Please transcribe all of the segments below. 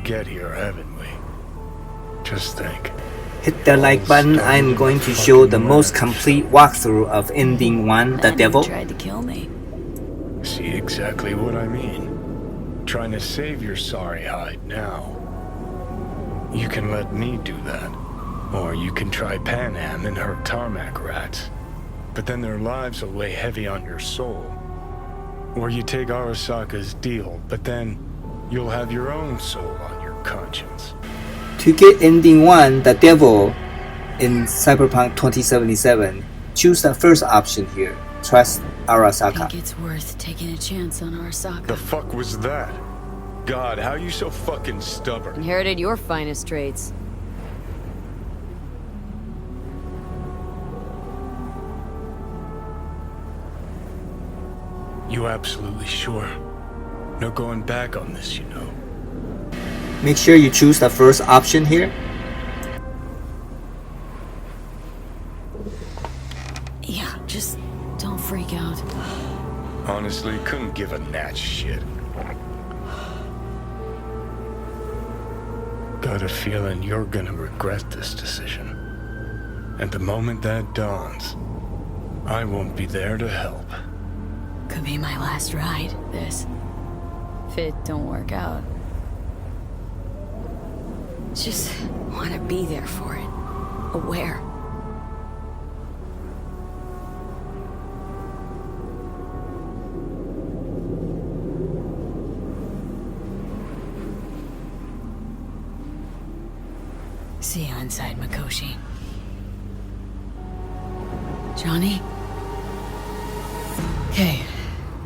get here, haven't we? Just think. Hit the like button. I'm going to show the most complete walkthrough of Ending 1, The Devil. Tried to kill me. See exactly what I mean. Trying to save your sorry hide now. You can let me do that. Or you can try Panam and her tarmac rats. But then their lives will weigh heavy on your soul. Or you take Arasaka's deal, but then you'll have your own soul on your conscience. To get Ending 1, The Devil, in Cyberpunk 2077, choose the first option here. Trust Arasaka. I think it's worth taking a chance on Arasaka. The fuck was that? God, how you so fucking stubborn? Inherited your finest traits. You absolutely sure? No going back on this, you know. Make sure you choose the first option here. Yeah, just don't freak out. Honestly, couldn't give a gnat's shit. Got a feeling you're gonna regret this decision. And the moment that dawns, I won't be there to help. Could be my last ride, this. If it don't work out. Just want to be there for it. Aware. See you inside, Mikoshi. Johnny? Okay,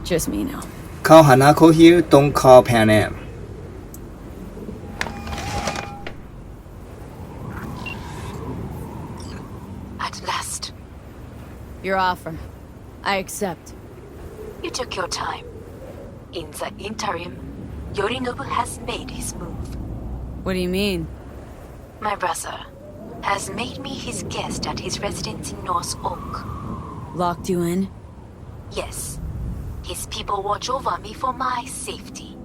just me now. Call Hanako here, don't call Panam. At last. Your offer. I accept. You took your time. In the interim, Yorinobu has made his move. What do you mean? My brother has made me his guest at his residence in North Oak. Locked you in? Yes. His people watch over me for my safety.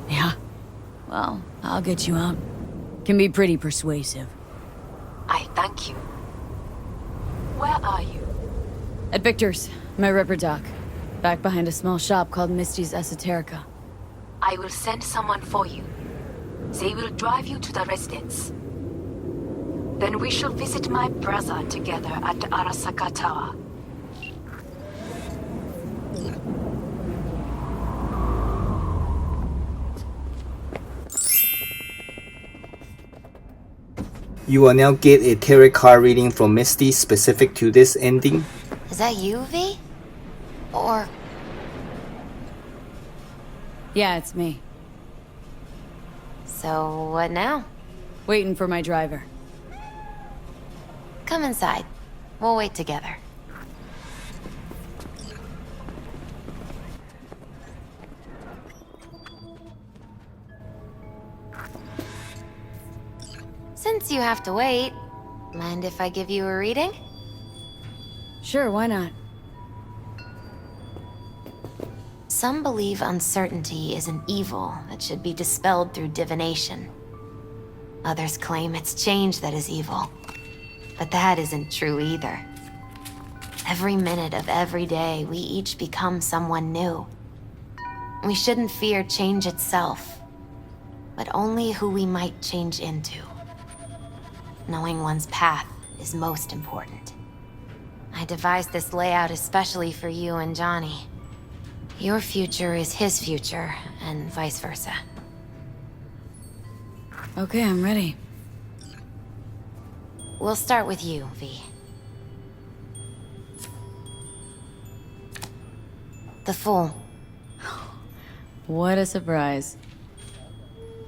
Yeah. Well, I'll get you out. Can be pretty persuasive. I thank you. Where are you? At Victor's, my ripper dock. Back behind a small shop called Misty's Esoterica. I will send someone for you. They will drive you to the residence. Then we shall visit my brother together at the Arasaka Tower. You will now get a tarot card reading from Misty specific to this ending. Is that you, V? Or... Yeah, it's me. So, what now? Waiting for my driver. Come inside. We'll wait together. Since you have to wait, mind if I give you a reading? Sure, why not? Some believe uncertainty is an evil that should be dispelled through divination. Others claim it's change that is evil. But that isn't true either. Every minute of every day, we each become someone new. We shouldn't fear change itself, but only who we might change into. Knowing one's path is most important. I devised this layout especially for you and Johnny. Your future is his future, and vice versa. Okay, I'm ready. We'll start with you, V. The Fool. What a surprise.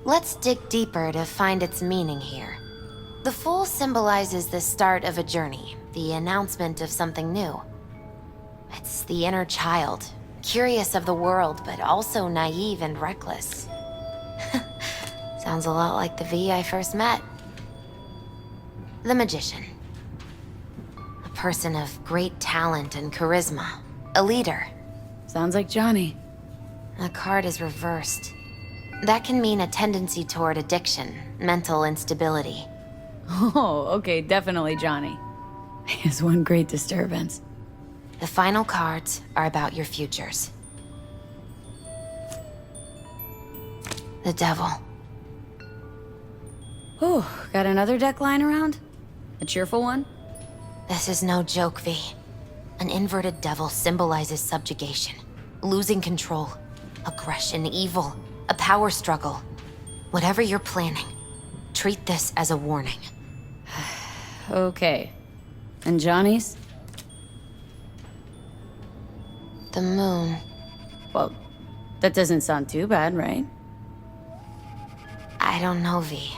Let's dig deeper to find its meaning here. The Fool symbolizes the start of a journey, the announcement of something new. It's the inner child, curious of the world, but also naive and reckless. Sounds a lot like the V I first met. The Magician. A person of great talent and charisma. A leader. Sounds like Johnny. The card is reversed. That can mean a tendency toward addiction, mental instability. Oh, okay, definitely Johnny. He has one great disturbance. The final cards are about your futures. The devil. Whew, got another deck lying around? A cheerful one? This is no joke, V. An inverted devil symbolizes subjugation, losing control, aggression, evil, a power struggle. Whatever you're planning, treat this as a warning. Okay. And Johnny's? The moon. Well, that doesn't sound too bad, right? I don't know, V.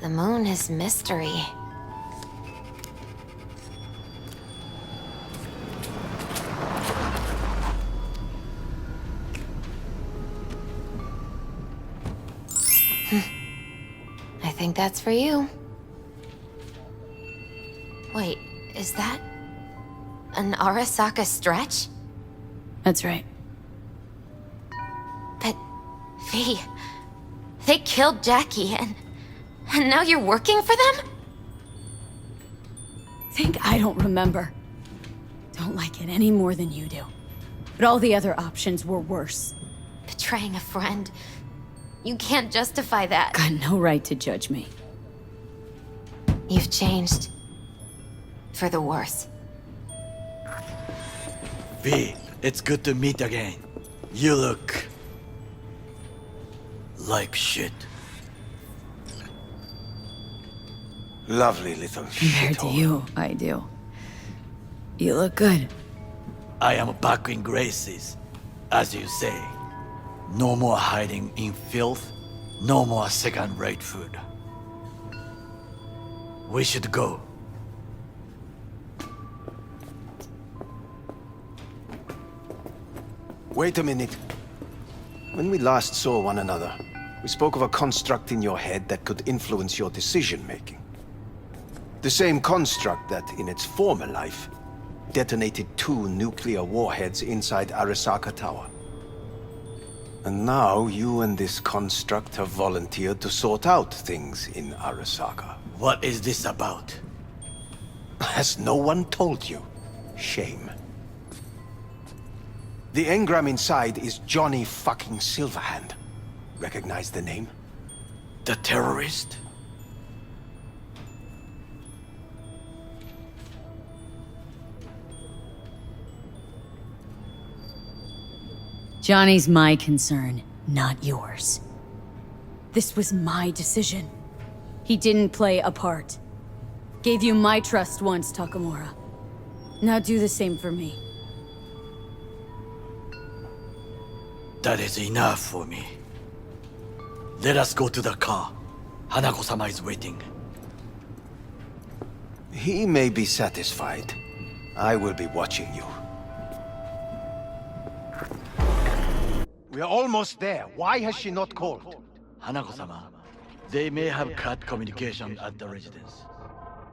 The moon is mystery. I think that's for you. Wait, is that an Arasaka stretch? That's right. But, V, they killed Jackie and now you're working for them? Think I don't remember. Don't like it any more than you do. But all the other options were worse. Betraying a friend. You can't justify that. Got no right to judge me. You've changed. For the worse. V, it's good to meet again. You look... like shit. Lovely little Compared to shithole. you, I do. You look good. I am back in graces, as you say. No more hiding in filth, no more second-rate food. We should go. Wait a minute. When we last saw one another, we spoke of a construct in your head that could influence your decision-making. The same construct that, in its former life, detonated 2 nuclear warheads inside Arasaka Tower. And now you and this construct have volunteered to sort out things in Arasaka. What is this about? Has no one told you? Shame. The engram inside is Johnny fucking Silverhand. Recognize the name? The terrorist? Johnny's my concern, not yours. This was my decision. He didn't play a part. Gave you my trust once, Takamura. Now do the same for me. That is enough for me. Let us go to the car. Hanako-sama is waiting. He may be satisfied. I will be watching you. We are almost there. Why has she not called? Hanako-sama, they may have cut communication at the residence.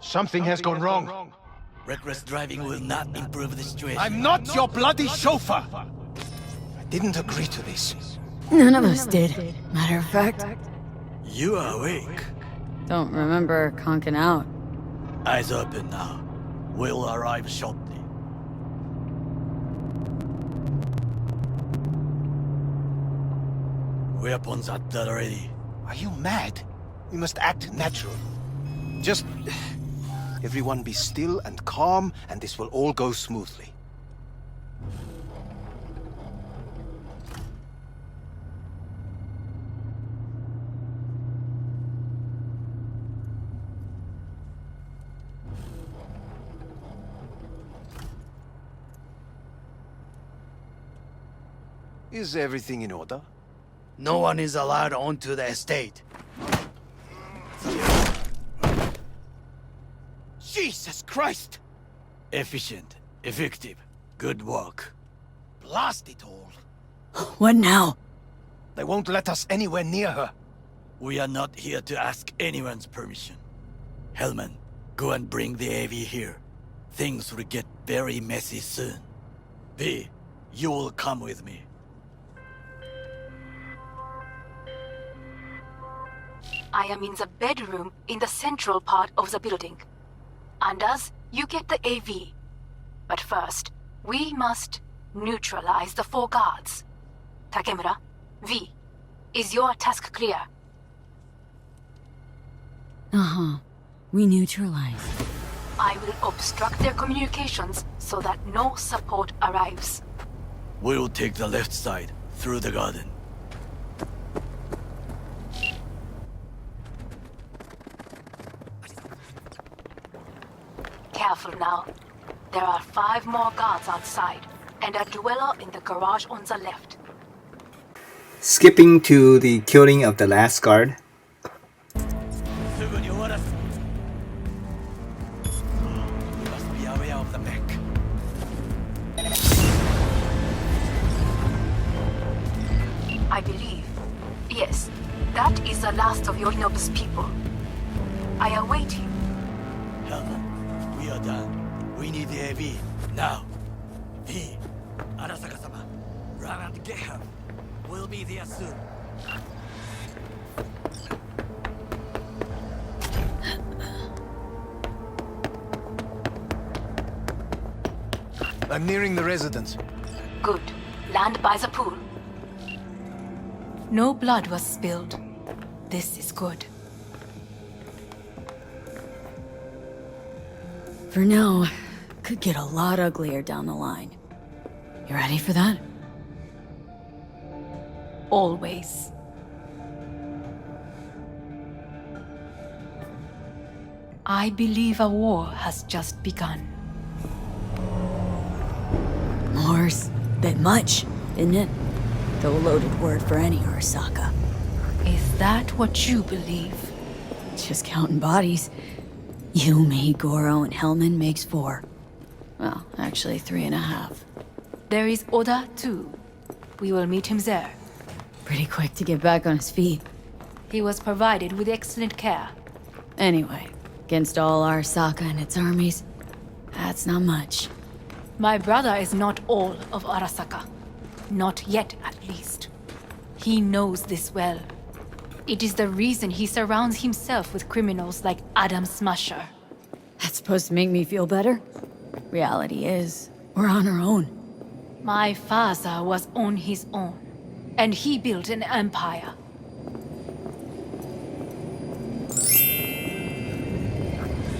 Something has gone wrong. Reckless driving will not improve the situation. I'm not your bloody chauffeur! I didn't agree to this. None of us did. Matter of fact, You are awake. don't remember conking out. Eyes open now. We'll arrive shortly. Weapons at the ready. Are you mad? We must act natural. Just... everyone be still and calm, and this will all go smoothly. Is everything in order? No one is allowed onto the estate. Jesus Christ! Efficient, effective, good work. Blast it all! What now? They won't let us anywhere near her. We are not here to ask anyone's permission. Hellman, go and bring the AV here. Things will get very messy soon. V, You will come with me. I am in the bedroom in the central part of the building. Anders, you get the AV. But first, we must neutralize the 4 guards. Takemura, V, is your task clear? Uh-huh. We neutralize. I will obstruct their communications so that no support arrives. We will take the left side, through the garden. Careful now. There are 5 more guards outside, and a dweller in the garage on the left. Skipping to the killing of the last guard. You must be aware of the mech. I believe. Yes, that is the last of Yorinobu's people. I await him. Helma, we are done. We need the AV, now. V, Arasaka-sama, run and get her. We'll be there soon. I'm nearing the residence. Good. Land by the pool. No blood was spilled. This is good. For now, could get a lot uglier down the line. You ready for that? Always. I believe a war has just begun. More's bit much, isn't it? Though a loaded word for any Arasaka. Is that what you believe? Just counting bodies. You, me, Goro, and Hellman makes 4. Well, actually 3.5. There is Oda, too. We will meet him there. Pretty quick to get back on his feet. He was provided with excellent care. Anyway, against all Arasaka and its armies, that's not much. My brother is not all of Arasaka. Not yet, at least. He knows this well. It is the reason he surrounds himself with criminals like Adam Smasher. That's supposed to make me feel better? Reality is, we're on our own. My father was on his own, and he built an empire.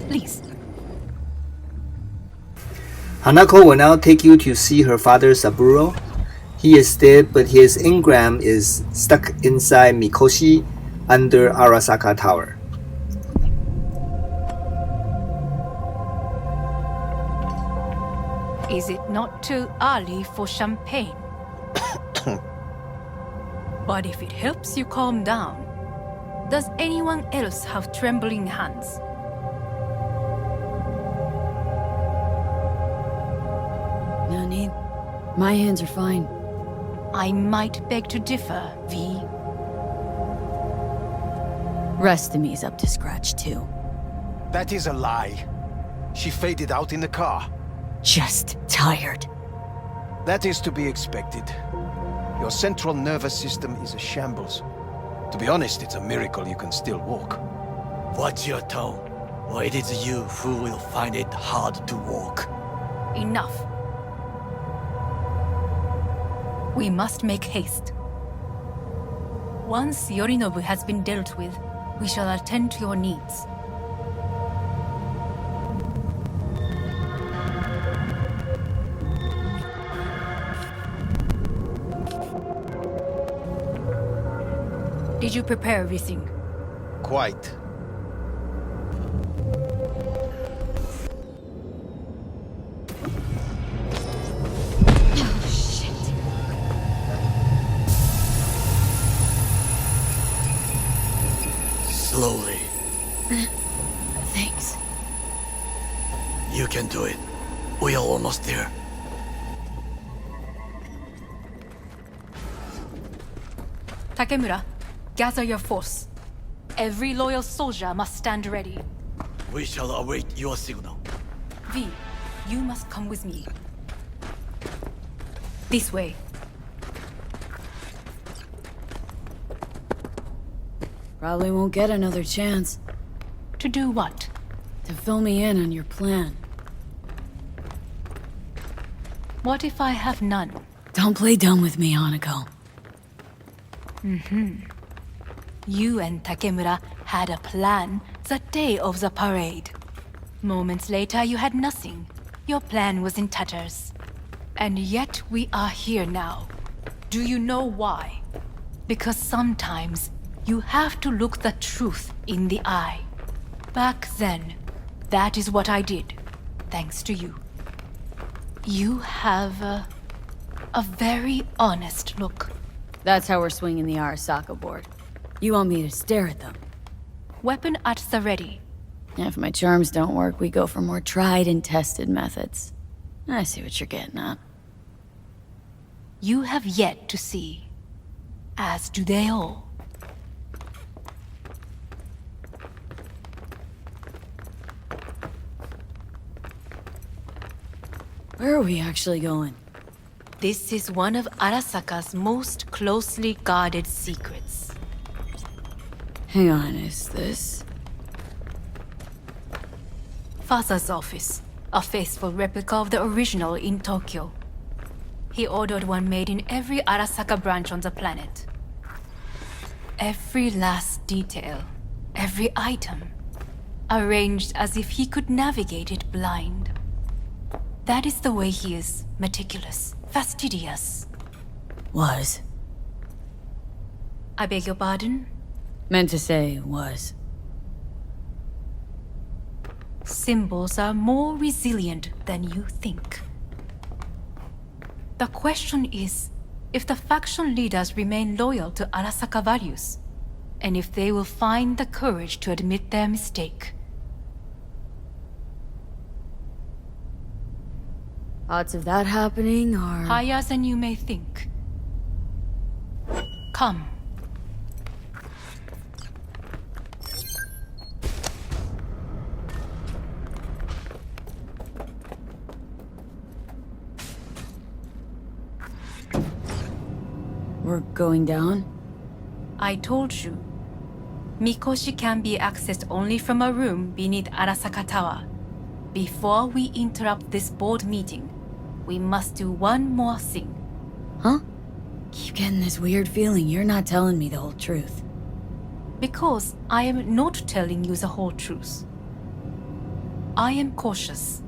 Please. Hanako will now take you to see her father Saburo. He is dead, but his engram is stuck inside Mikoshi under Arasaka Tower. Is it not too early for champagne? But if it helps you calm down, does anyone else have trembling hands? No need. My hands are fine. I might beg to differ, V. Rest of me's up to scratch, too. That is a lie. She faded out in the car. Just tired. That is to be expected. Your central nervous system is a shambles. To be honest, it's a miracle you can still walk. Watch your tone, or it is you who will find it hard to walk. Enough. We must make haste. Once Yorinobu has been dealt with, we shall attend to your needs. Did you prepare everything? Quite. Slowly. Thanks. You can do it. We are almost there. Takemura, gather your force. Every loyal soldier must stand ready. We shall await your signal. V, you must come with me. This way. Probably won't get another chance To do what? to fill me in on your plan. What if I have none? Don't play dumb with me, Hanako. You and Takemura had a plan the day of the parade. Moments later, you had nothing. Your plan was in tatters. And yet we are here now. Do you know why? Because sometimes you have to look the truth in the eye. Back then, that is what I did, thanks to you. You have a very honest look. That's how we're swinging the Arasaka board. You want me to stare at them? Weapon at the ready. If my charms don't work, we go for more tried and tested methods. I see what you're getting at. You have yet to see, as do they all. Where are we actually going? This is one of Arasaka's most closely guarded secrets. Hang on, is this? Father's office, a faithful replica of the original in Tokyo. He ordered one made in every Arasaka branch on the planet. Every last detail, every item, arranged as if he could navigate it blind. That is the way he is, meticulous, fastidious. Was. I beg your pardon? Meant to say was. Symbols are more resilient than you think. The question is, if the faction leaders remain loyal to Arasaka values, and if they will find the courage to admit their mistake. Odds of that happening are... Higher than you may think. Come. We're going down? I told you. Mikoshi can be accessed only from a room beneath Arasaka Tower. Before we interrupt this board meeting, we must do one more thing. Huh? Keep getting this weird feeling you're not telling me the whole truth. Because I am not telling you the whole truth. I am cautious.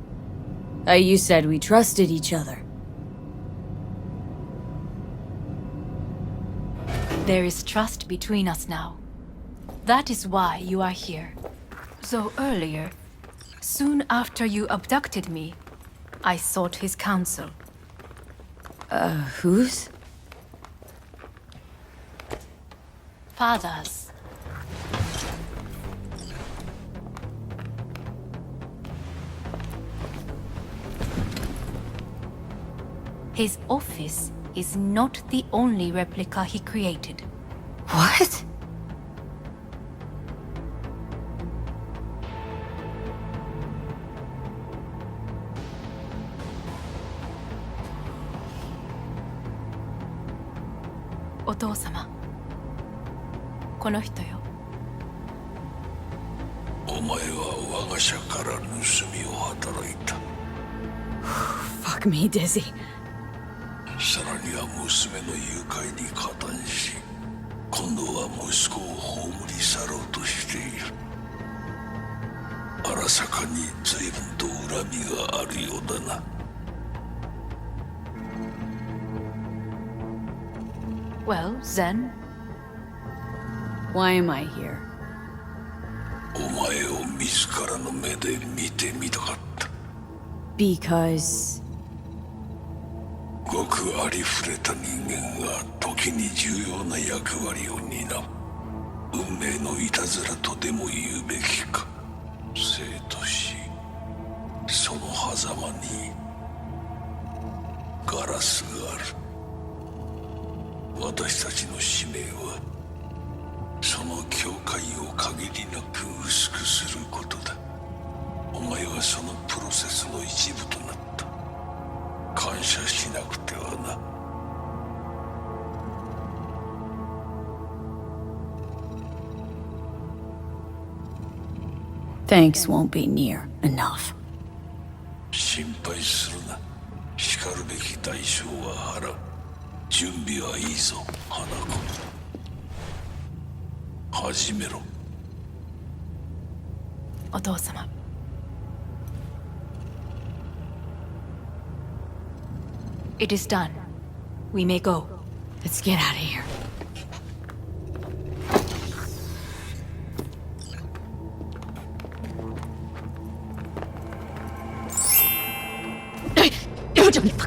You said we trusted each other. There is trust between us now. That is why you are here. Though earlier, soon after you abducted me, I sought his counsel. Whose? Father's. His office is not the only replica he created. What? Otou-sama. この人よ。お前は我が社から盗みを働いた。Fuck me, Dizzy. さらには娘の誘拐に加担し、今度は息子を葬り去ろうとしている。荒坂に随分と恨みがあるようだな。Well, then. Why am I here? お前を自らの目で見てみたかった。Because... ごくありふれた人間が時に重要な役割を担う。運命のいたずらとでも言うべきか。生と死、その狭間にガラスがある。私たちの使命はその境界を限りなく薄くすることだ。お前はそのプロセスの一部となった。感謝しなくてはな。Thanks won't be near enough. 心配するな。しかるべき代償は払う。準備はいいぞ、花子。始めろ。お父様。It is done. We may go. Let's get out of here.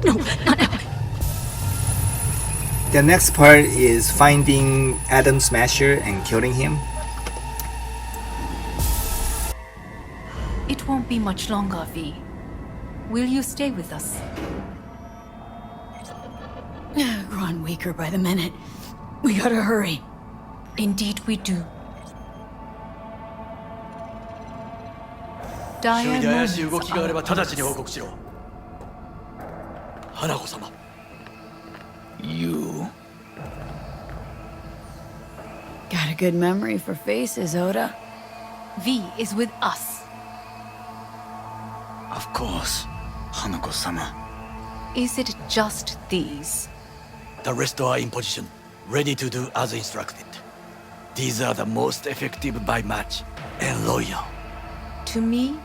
No, not now. The next part is finding Adam Smasher and killing him. It won't be much longer, V. Will you stay with us? Growing weaker by the minute. We gotta hurry. Indeed we do. Dire 周囲で怪しい動 moments きがあれば are 直ちに報 ours. 告しろ。花子様。You. Got a good memory for faces, Oda. V is with us. Of course, Hanako-sama. Is it just these? The rest are in position, ready to do as instructed. These are the most effective by match and loyal. To me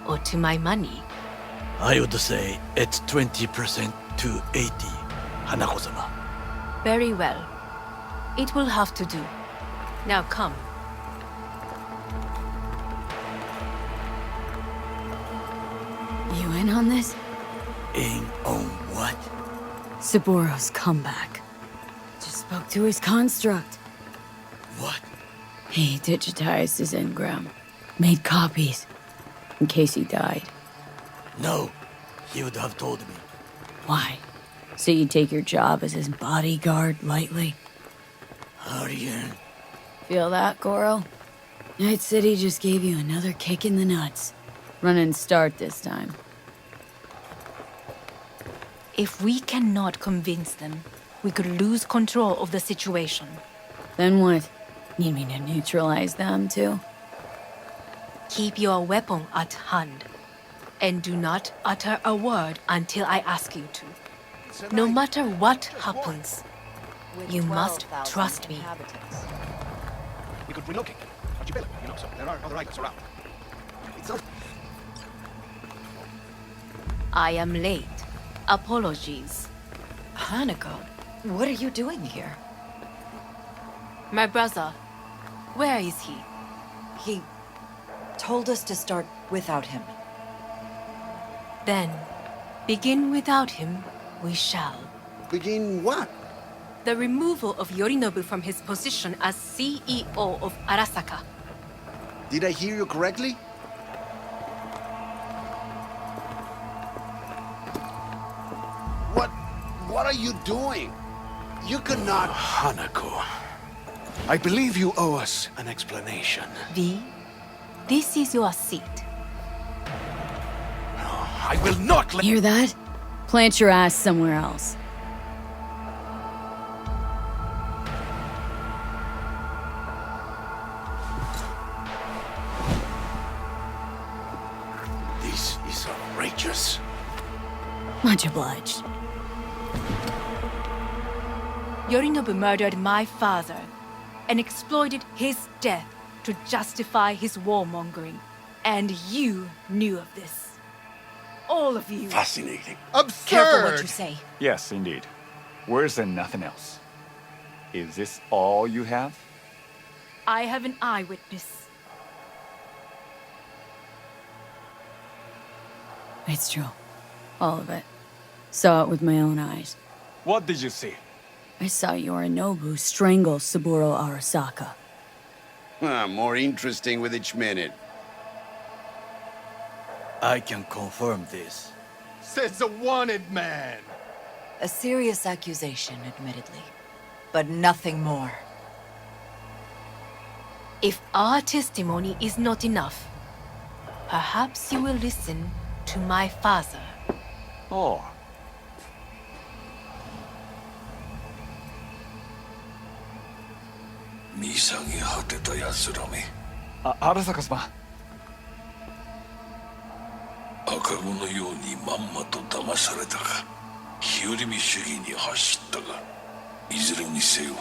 or to my money? I would say it's 20% to 80, Hanako-sama. Very well. It will have to do. Now come. You in on this? In on what? Saburo's comeback. Just spoke to his construct. What? He digitized his engram. Made copies. In case he died. No, he would have told me. Why? So you take your job as his bodyguard lightly? Aryan. Feel that, Goro? Night City just gave you another kick in the nuts. Run and start this time. If we cannot convince them, we could lose control of the situation. Then what? Need me to neutralize them, too? Keep your weapon at hand. And do not utter a word until I ask you to. No matter what happens, you must trust me. We could relocate. Archipelago, so there are other islands around. I am late. Apologies. Hanako, what are you doing here? My brother, where is he? He told us to start without him. Then, begin without him, we shall. Begin what? The removal of Yorinobu from his position as CEO of Arasaka. Did I hear you correctly? What are you doing? You cannot... Hanako, I believe you owe us an explanation. V, this is your seat. I will not let... Hear that? Plant your ass somewhere else. This is outrageous. Much obliged. Yorinobu murdered my father and exploited his death to justify his warmongering. And you knew of this. All of you. Fascinating. Absurd! Careful what you say. Yes, indeed. Worse than nothing else. Is this all you have? I have an eyewitness. It's true. All of it. Saw it with my own eyes. What did you see? I saw Yorinobu strangle Soburo Arasaka. More interesting with each minute. I can confirm this. Says a wanted man. A serious accusation, admittedly. But nothing more. If our testimony is not enough, perhaps you will listen to my father. Oh. Misagi-hateta yatsu-ra me. Arasaka-sama. 赤子のようにまんまと騙されたか、日和見主義に走ったか、いずれにせよ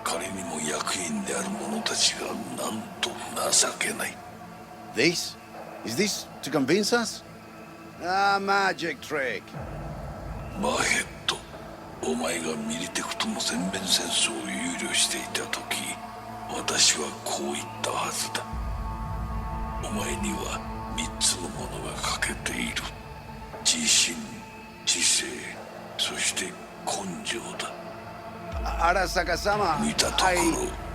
彼にも役員である者たちがなんと情けない。 This? Is this to convince us? Ah, magic trick. マヘッド、お前がミリテクとの全面戦争を憂慮していた時、私はこう言ったはずだ。お前には3つのものが欠けている。自信、知性、そして根性だ。Arasaka-sama, 見たとこ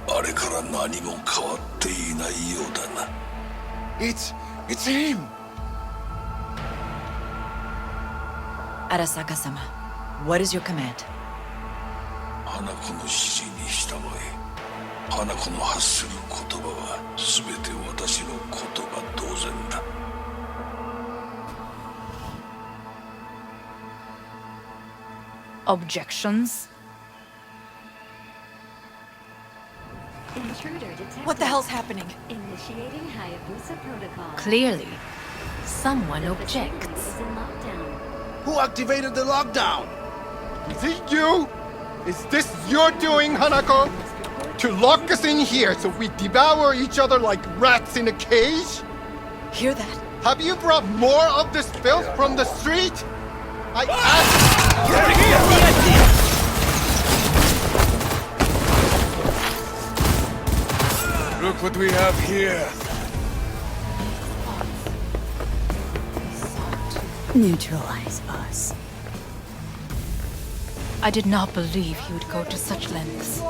ろ、あれから何も変わっていないようだな。It's him! Arasaka-sama, what is your command? 花子の指示に従え。花子の発する言葉は全て私の言葉同然だ。Objections? What the hell's happening? Initiating Hayabusa protocol. Clearly, someone objects. Who activated the lockdown? Is it you? Is this your doing, Hanako? To lock us in here so we devour each other like rats in a cage? Hear that? Have you brought more of this filth from the street? I asked... Get here! Look what we have here. Neutralize us. I did not believe he would go to such lengths.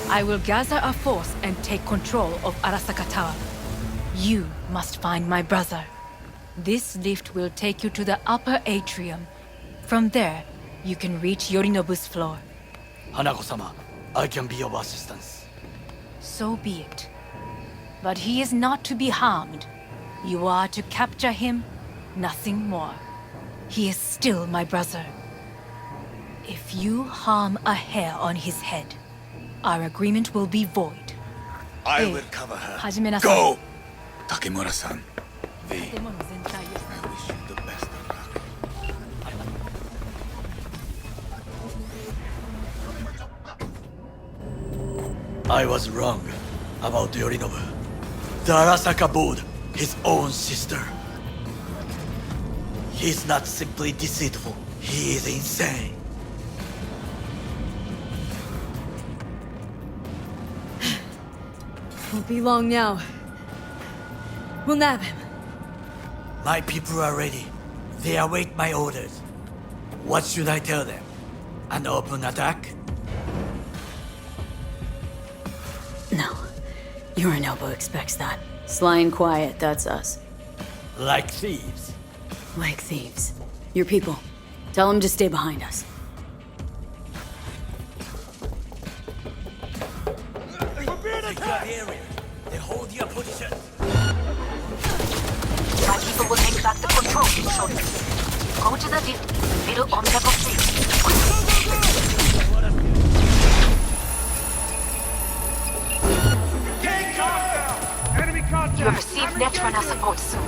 I will gather a force and take control of Arasaka Tower. You must find my brother. This lift will take you to the upper atrium. From there, you can reach Yorinobu's floor. Hanako-sama, I can be of assistance. So be it. But he is not to be harmed. You are to capture him, nothing more. He is still my brother. If you harm a hair on his head, our agreement will be void. I will cover her. Hajime-nasai. Go! Takemura-san. V, I wish you the best of luck. I was wrong about Yorinobu. The Arasaka bowed his own sister. He's not simply deceitful. He is insane. Won't be long now. We'll nab him. My people are ready. They await my orders. What should I tell them? An open attack? No. Yorinobu expects that. Sly and quiet, that's us. Like thieves? Like thieves. Your people. Tell them to stay behind us. They got area. They hold your position. My people will take back the control shortly. Go to the lift in the middle on level 3. Enemy contact! You have received Netrunner support soon.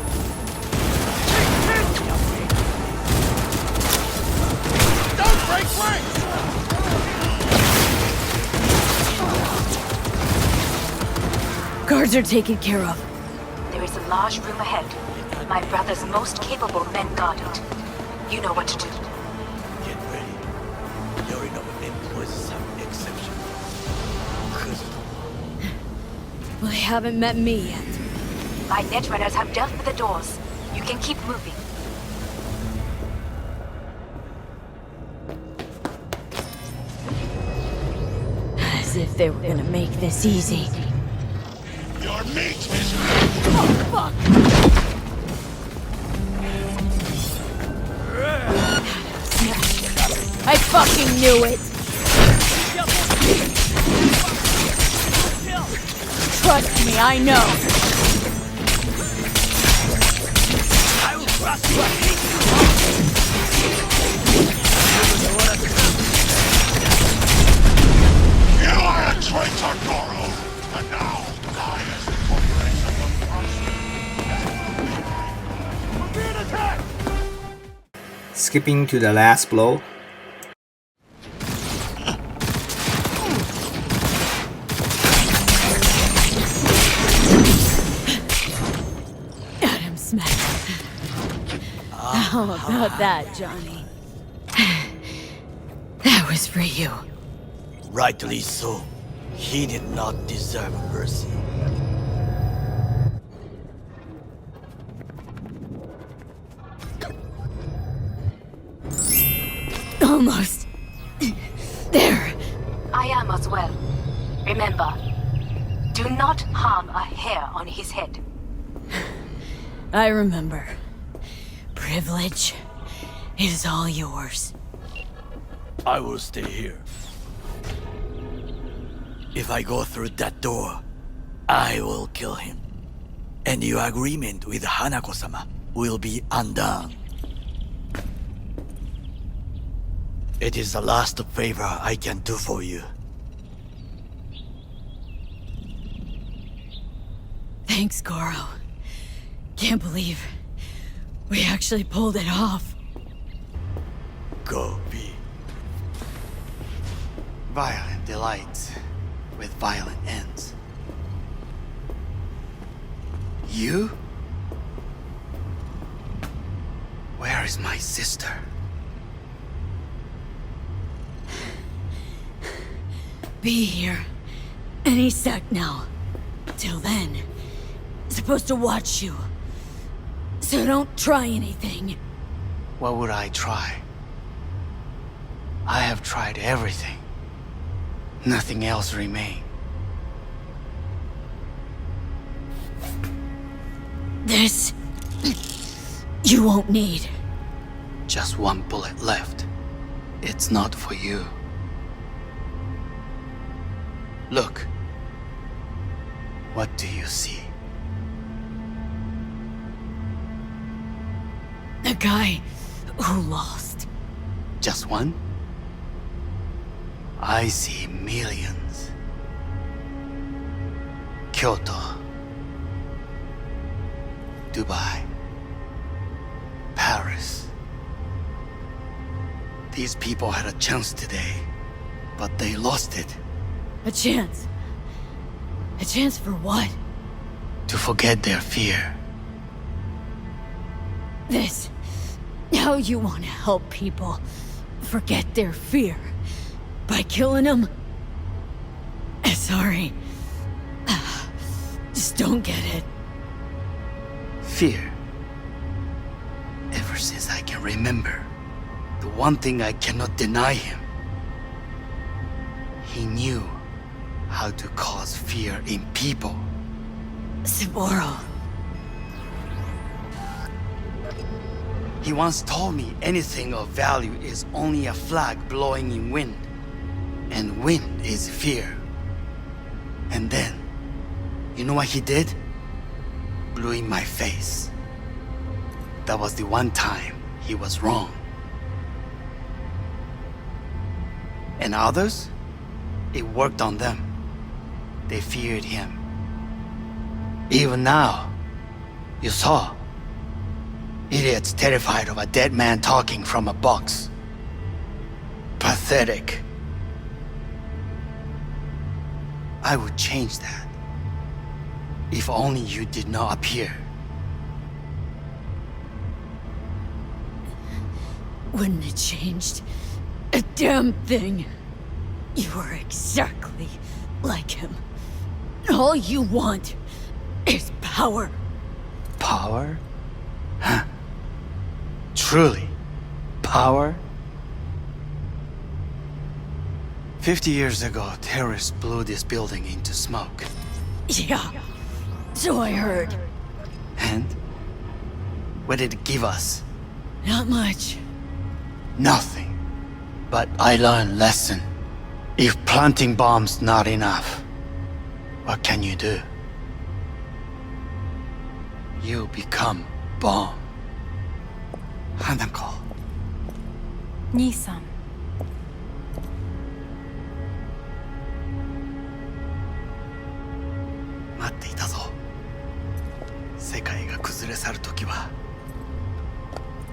Don't break ranks! Guards are taken care of. There is a large room ahead. My brother's most capable men guard it. You know what to do. Get ready. Yorinobu employs some exception. Well, they haven't met me yet. My Netrunners have dealt with the doors. You can keep moving. As if they were gonna make this easy. Your meat is... Oh, fuck! I fucking knew it! Trust me, I know! I will crush you and eat You are a traitor, Goro! And now, die as the corporation will crush you. skipping to the last blow. Adam smack. How about that, Johnny? That was for you. Rightly so. He did not deserve mercy. Almost. There. I am as well. Remember, do not harm a hair on his head. I remember. Privilege is all yours. I will stay here. If I go through that door, I will kill him. And your agreement with Hanako-sama will be undone. It is the last favor I can do for you. Thanks, Goro. Can't believe we actually pulled it off. Go be. Violent delights with violent ends. You? Where is my sister? Be here any sec now. Till then, supposed to watch you. So don't try anything. What would I try? I have tried everything. Nothing else remains. This... you won't need. Just one bullet left. It's not for you. Look. What do you see? A guy who lost. Just one? I see millions. Kyoto. Dubai. Paris. These people had a chance today, but they lost it. A chance? A chance for what? To forget their fear. This... how you want to help people forget their fear? By killing them? Sorry. Just don't get it. Fear. Ever since I can remember, the one thing I cannot deny him. He knew how to cause fear in people. Saburo. He once told me anything of value is only a flag blowing in wind. And wind is fear. And then, you know what he did? Blew in my face. That was the one time he was wrong. And others? It worked on them. They feared him. Even now, you saw. Idiots terrified of a dead man talking from a box. Pathetic. I would change that. If only you did not appear. Wouldn't have changed a damn thing. You were exactly like him. All you want is power. Power? Huh. Truly, power? 50 years ago, terrorists blew this building into smoke. Yeah, so I heard. And? What did it give us? Not much. Nothing. But I learned lesson. If planting bombs not enough, what can you do? You become bomb. Hanako. Ni-san.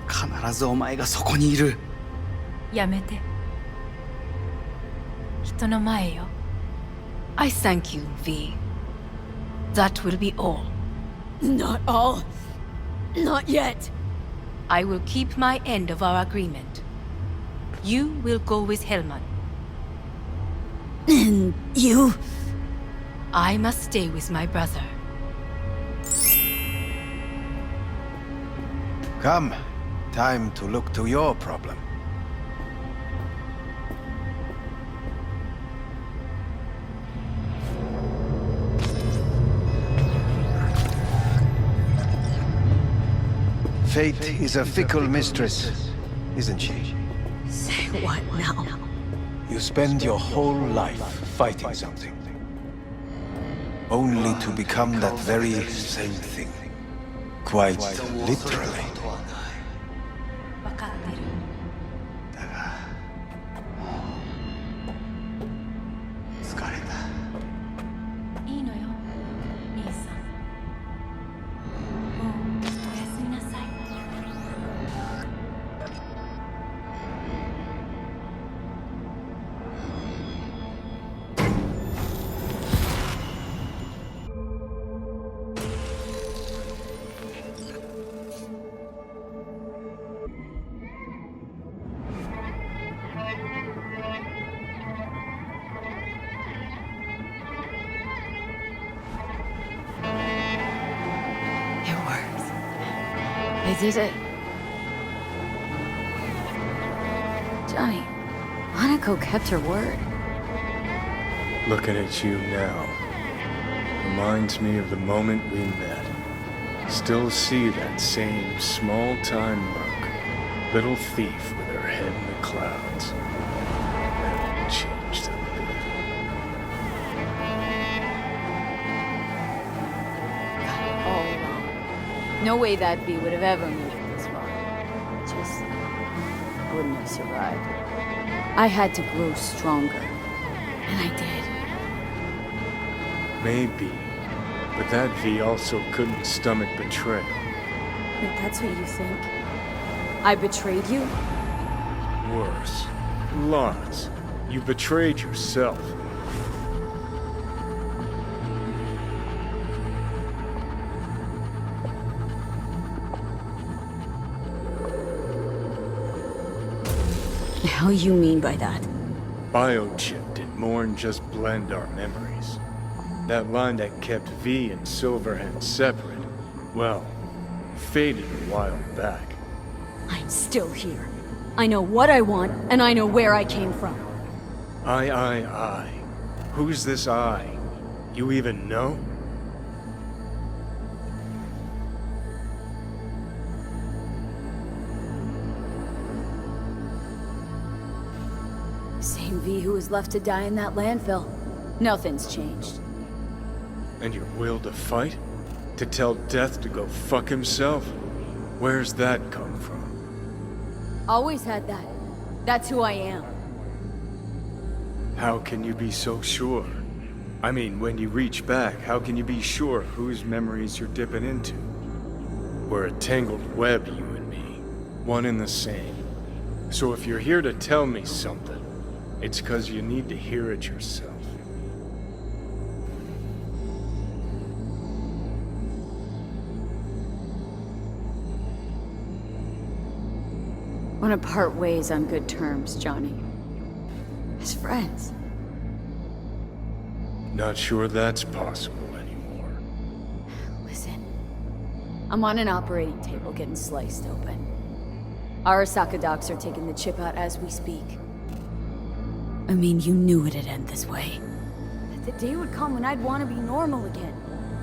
必ずお前がそこにいる。やめて。人の前よ。I thank you, V. That will be all. Not all. Not yet. I will keep my end of our agreement. You will go with Hellman. And you? I must stay with my brother. Come. Time to look to your problem. Fate is a fickle mistress, isn't she? Say what now? You spend your whole life fighting something, only to become that very same thing. Quite literally. わかってる。疲れた。いいのよ、兄さん。もうおやすみなさい。It works. They did it. Johnny, Hanako kept her word. Looking at you now reminds me of the moment we met. Still see that same small-time monk, little thief with her head in the clouds. Haven't changed a bit. All along. No way that V would have ever made it this far. Just wouldn't have survived. I had to grow stronger. And I did. Maybe, but that V also couldn't stomach betrayal. Wait, that's what you think? I betrayed you? Worse. Lots. You betrayed yourself. The hell you mean by that? Biochip did more than just blend our memories. That line that kept V and Silverhand separate, well, faded a while back. I'm still here. I know what I want, and I know where I came from. I. Who's this I? You even know? Same V who was left to die in that landfill. Nothing's changed. And your will to fight? To tell Death to go fuck himself? Where's that come from? Always had that. That's who I am. How can you be so sure? I mean, when you reach back, how can you be sure whose memories you're dipping into? We're a tangled web, you and me. One and the same. So if you're here to tell me something, it's 'cause you need to hear it yourself. Want to part ways on good terms, Johnny. As friends. Not sure that's possible anymore. Listen. I'm on an operating table getting sliced open. Arasaka docs are taking the chip out as we speak. I mean, you knew it'd end this way. That the day would come when I'd want to be normal again.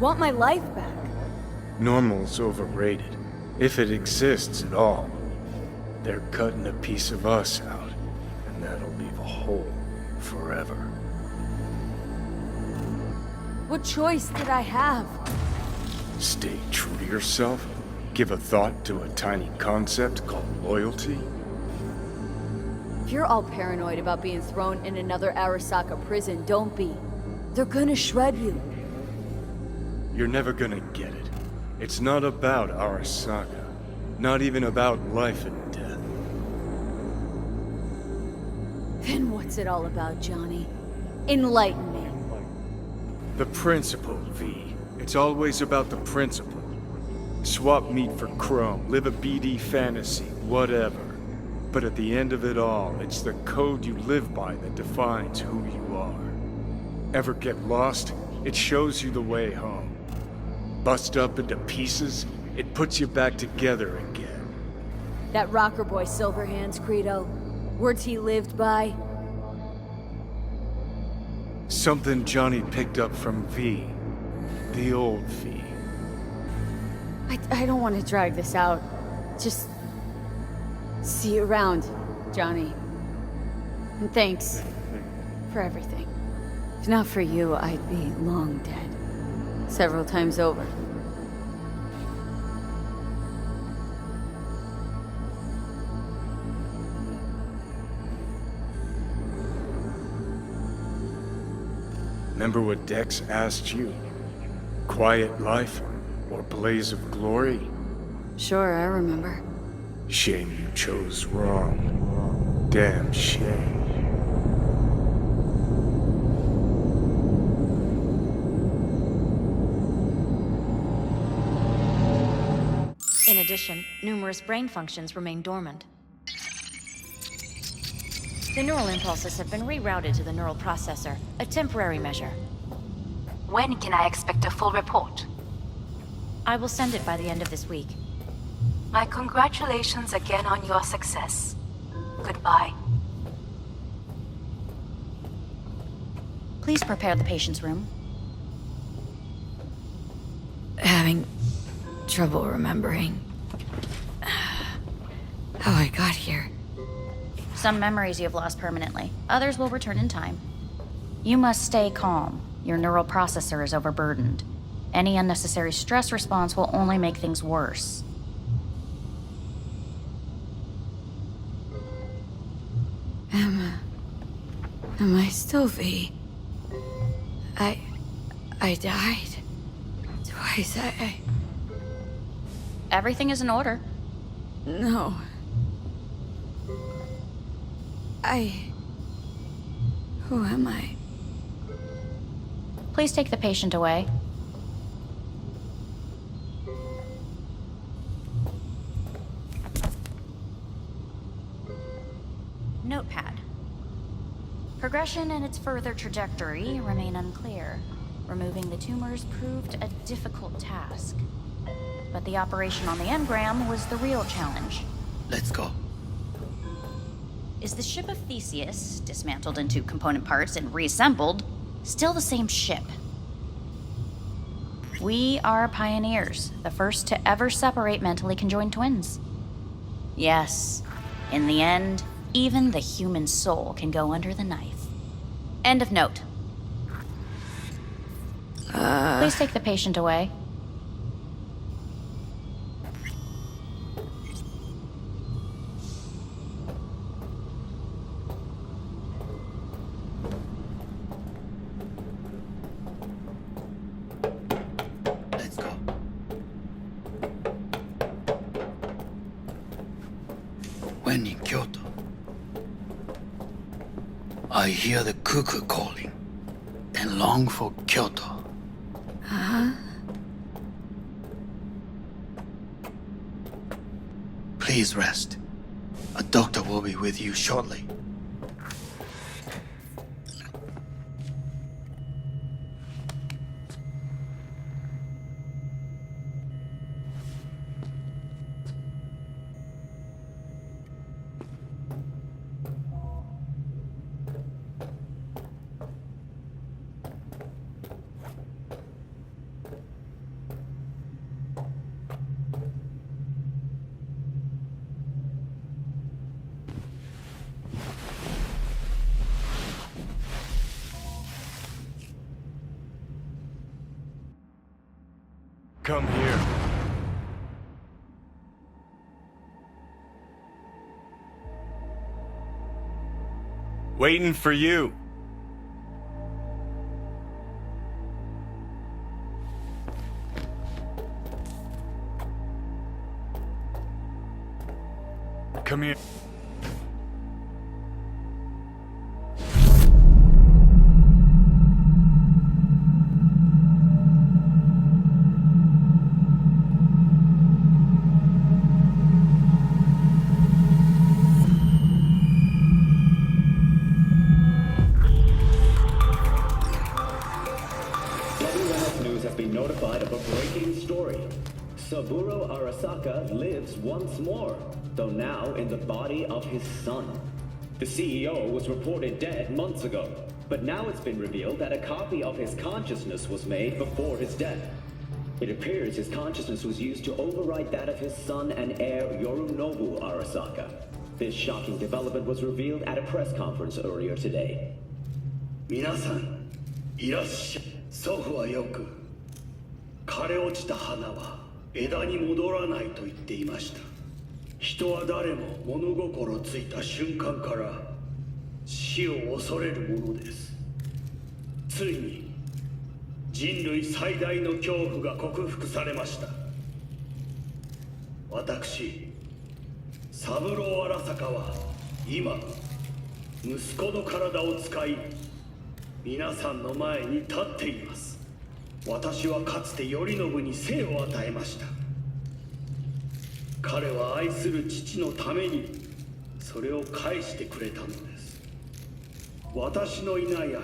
Want my life back. Normal's overrated. If it exists at all. They're cutting a piece of us out, and that'll leave a hole forever. What choice did I have? Stay true to yourself? Give a thought to a tiny concept called loyalty? If you're all paranoid about being thrown in another Arasaka prison, don't be. They're gonna shred you. You're never gonna get it. It's not about Arasaka. Not even about life and death. Then what's it all about, Johnny? Enlighten me. The principle, V. It's always about the principle. Swap meat for chrome, live a BD fantasy, whatever. But at the end of it all, it's the code you live by that defines who you are. Ever get lost? It shows you the way home. Bust up into pieces, it puts you back together again. That rocker boy Silverhand's credo? Words he lived by? Something Johnny picked up from V. The old V. I don't want to drag this out. Just... see you around, Johnny. And thanks for everything. If not for you, I'd be long dead. Several times over. Remember what Dex asked you? Quiet life or blaze of glory? Sure, I remember. Shame you chose wrong. Damn shame. In addition, numerous brain functions remain dormant. The neural impulses have been rerouted to the neural processor, a temporary measure. When can I expect a full report? I will send it by the end of this week. My congratulations again on your success. Goodbye. Please prepare the patient's room. Having trouble remembering how I got here. Some memories you have lost permanently. Others will return in time. You must stay calm. Your neural processor is overburdened. Any unnecessary stress response will only make things worse. Am I still V? I died. Twice, Everything is in order. No. Who am I? Please take the patient away. Notepad. Progression and its further trajectory remain unclear. Removing the tumors proved a difficult task. But the operation on the engram was the real challenge. Let's go. Is the ship of Theseus, dismantled into component parts and reassembled, still the same ship? We are pioneers, the first to ever separate mentally conjoined twins. Yes, in the end, even the human soul can go under the knife. End of note. Please take the patient away. Let's go. When in Kyoto, I hear the cuckoo calling and long for Kyoto. Please rest. A doctor will be with you shortly. Come here. Waiting for you. Come here. News has been notified of a breaking story. Soburo Arasaka lives once more, though now in the body of his son. The CEO was reported dead months ago, but now it's been revealed that a copy of his consciousness was made before his death. It appears his consciousness was used to override that of his son and heir Yorinobu Arasaka. This shocking development was revealed at a press conference earlier today. 皆さん、いらっしゃい。祖父はよく、枯れ落ちた花は枝に戻らないと言っていました。人は誰も物心ついた瞬間から死を恐れるものです。ついに人類最大の恐怖が克服されました。私、サブロー・アラサカは今、息子の体を使い、皆さんの前に立っています。私はかつて頼信に生を与えました。彼は愛する父のためにそれを返してくれたのです。私のいない間、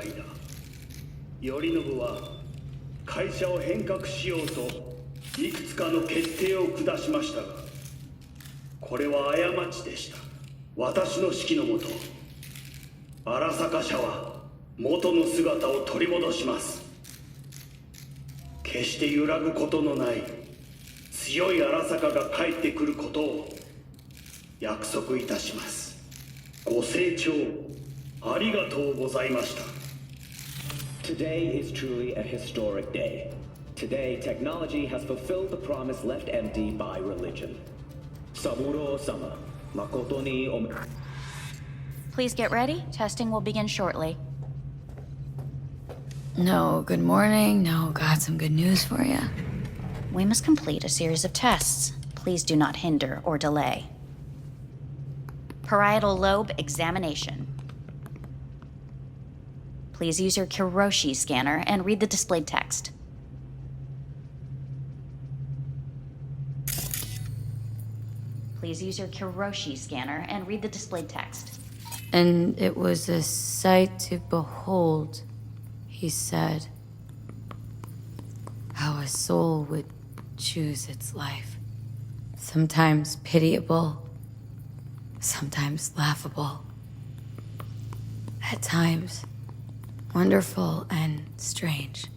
頼信は会社を変革しようといくつかの決定を下しましたが、これは過ちでした。私の指揮のもと、荒坂社は元の姿を取り戻します。決して揺らぐことのない強い荒坂が帰ってくることを約束いたします。ご清聴ありがとうございました。 Today is truly a historic day. Today, technology has fulfilled the promise left empty by religion. Saburo-sama, makoto ni Please get ready. Testing will begin shortly. No, good morning. No, got some good news for you. We must complete a series of tests. Please do not hinder or delay. Parietal lobe examination. Please use your Kiroshi scanner and read the displayed text. Please use your Kiroshi scanner and read the displayed text. And it was a sight to behold, he said, how a soul would choose its life. Sometimes pitiable, sometimes laughable. At times, wonderful and strange.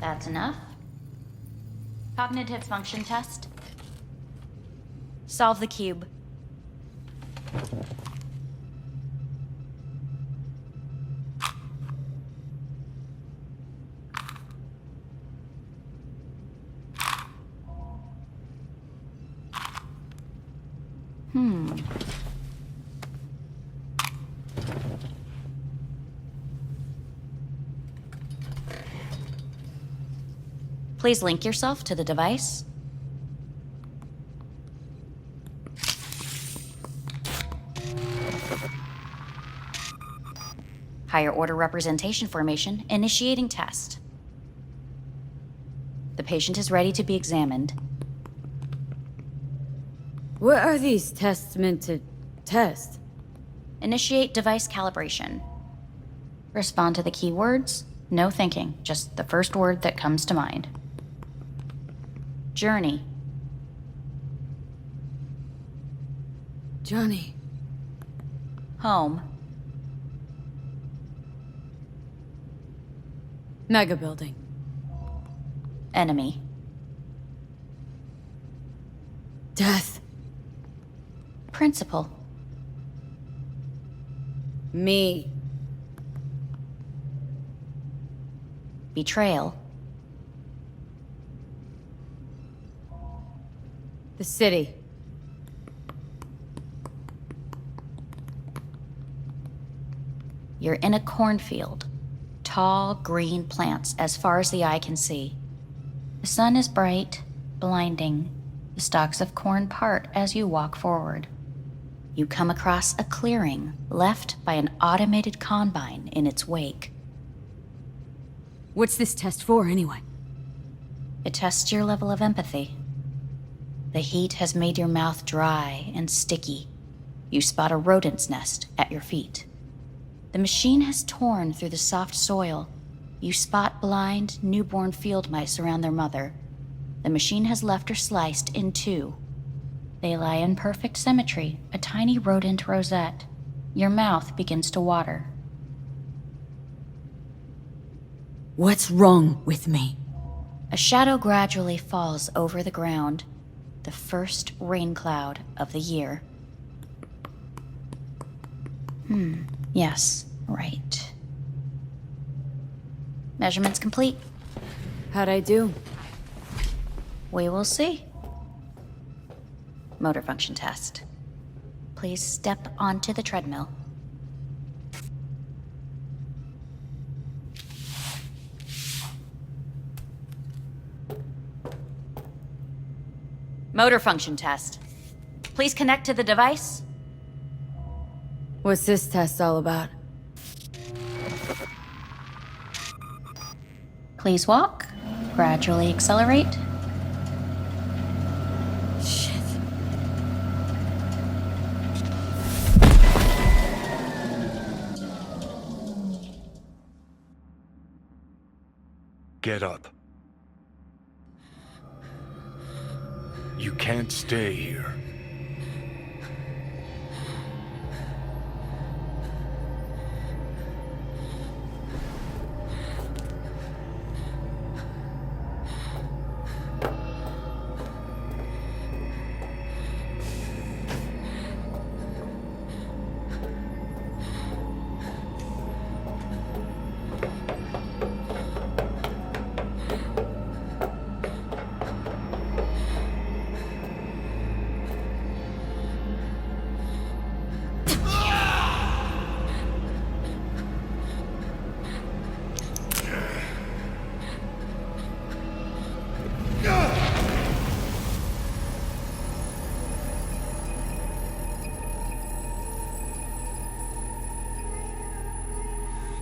That's enough. Cognitive function test. Solve the cube. Please link yourself to the device. Higher order representation formation, initiating test. The patient is ready to be examined. What are these tests meant to test? Initiate device calibration. Respond to the keywords. No thinking, just the first word that comes to mind. Journey. Johnny. Home. Mega building. Enemy. Death. Principal. Me. Betrayal. The city. You're in a cornfield. Tall, green plants as far as the eye can see. The sun is bright, blinding, The stalks of corn part as you walk forward. You come across a clearing left by an automated combine in its wake. What's this test for, anyway? It tests your level of empathy. The heat has made your mouth dry and sticky. You spot a rodent's nest at your feet. The machine has torn through the soft soil. You spot blind, newborn field mice around their mother. The machine has left her sliced in two. They lie in perfect symmetry, a tiny rodent rosette. Your mouth begins to water. What's wrong with me? A shadow gradually falls over the ground, the first rain cloud of the year. Yes, right. Measurements complete. How'd I do? We will see. Motor function test. Please step onto the treadmill. Motor function test. Please connect to the device. What's this test all about? Please walk. Gradually accelerate. Shit. Get up. You can't stay here.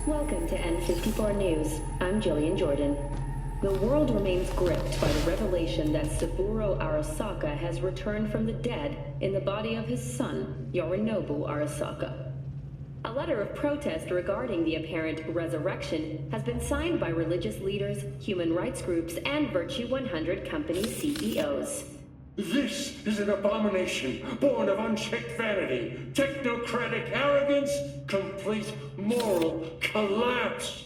Welcome to N54 News. I'm Jillian Jordan. The world remains gripped by the revelation that Soburo Arasaka has returned from the dead in the body of his son, Yorinobu Arasaka. A letter of protest regarding the apparent resurrection has been signed by religious leaders, human rights groups, and Virtue 100 company CEOs. This is an abomination born of unchecked vanity, technocratic arrogance, complete moral collapse.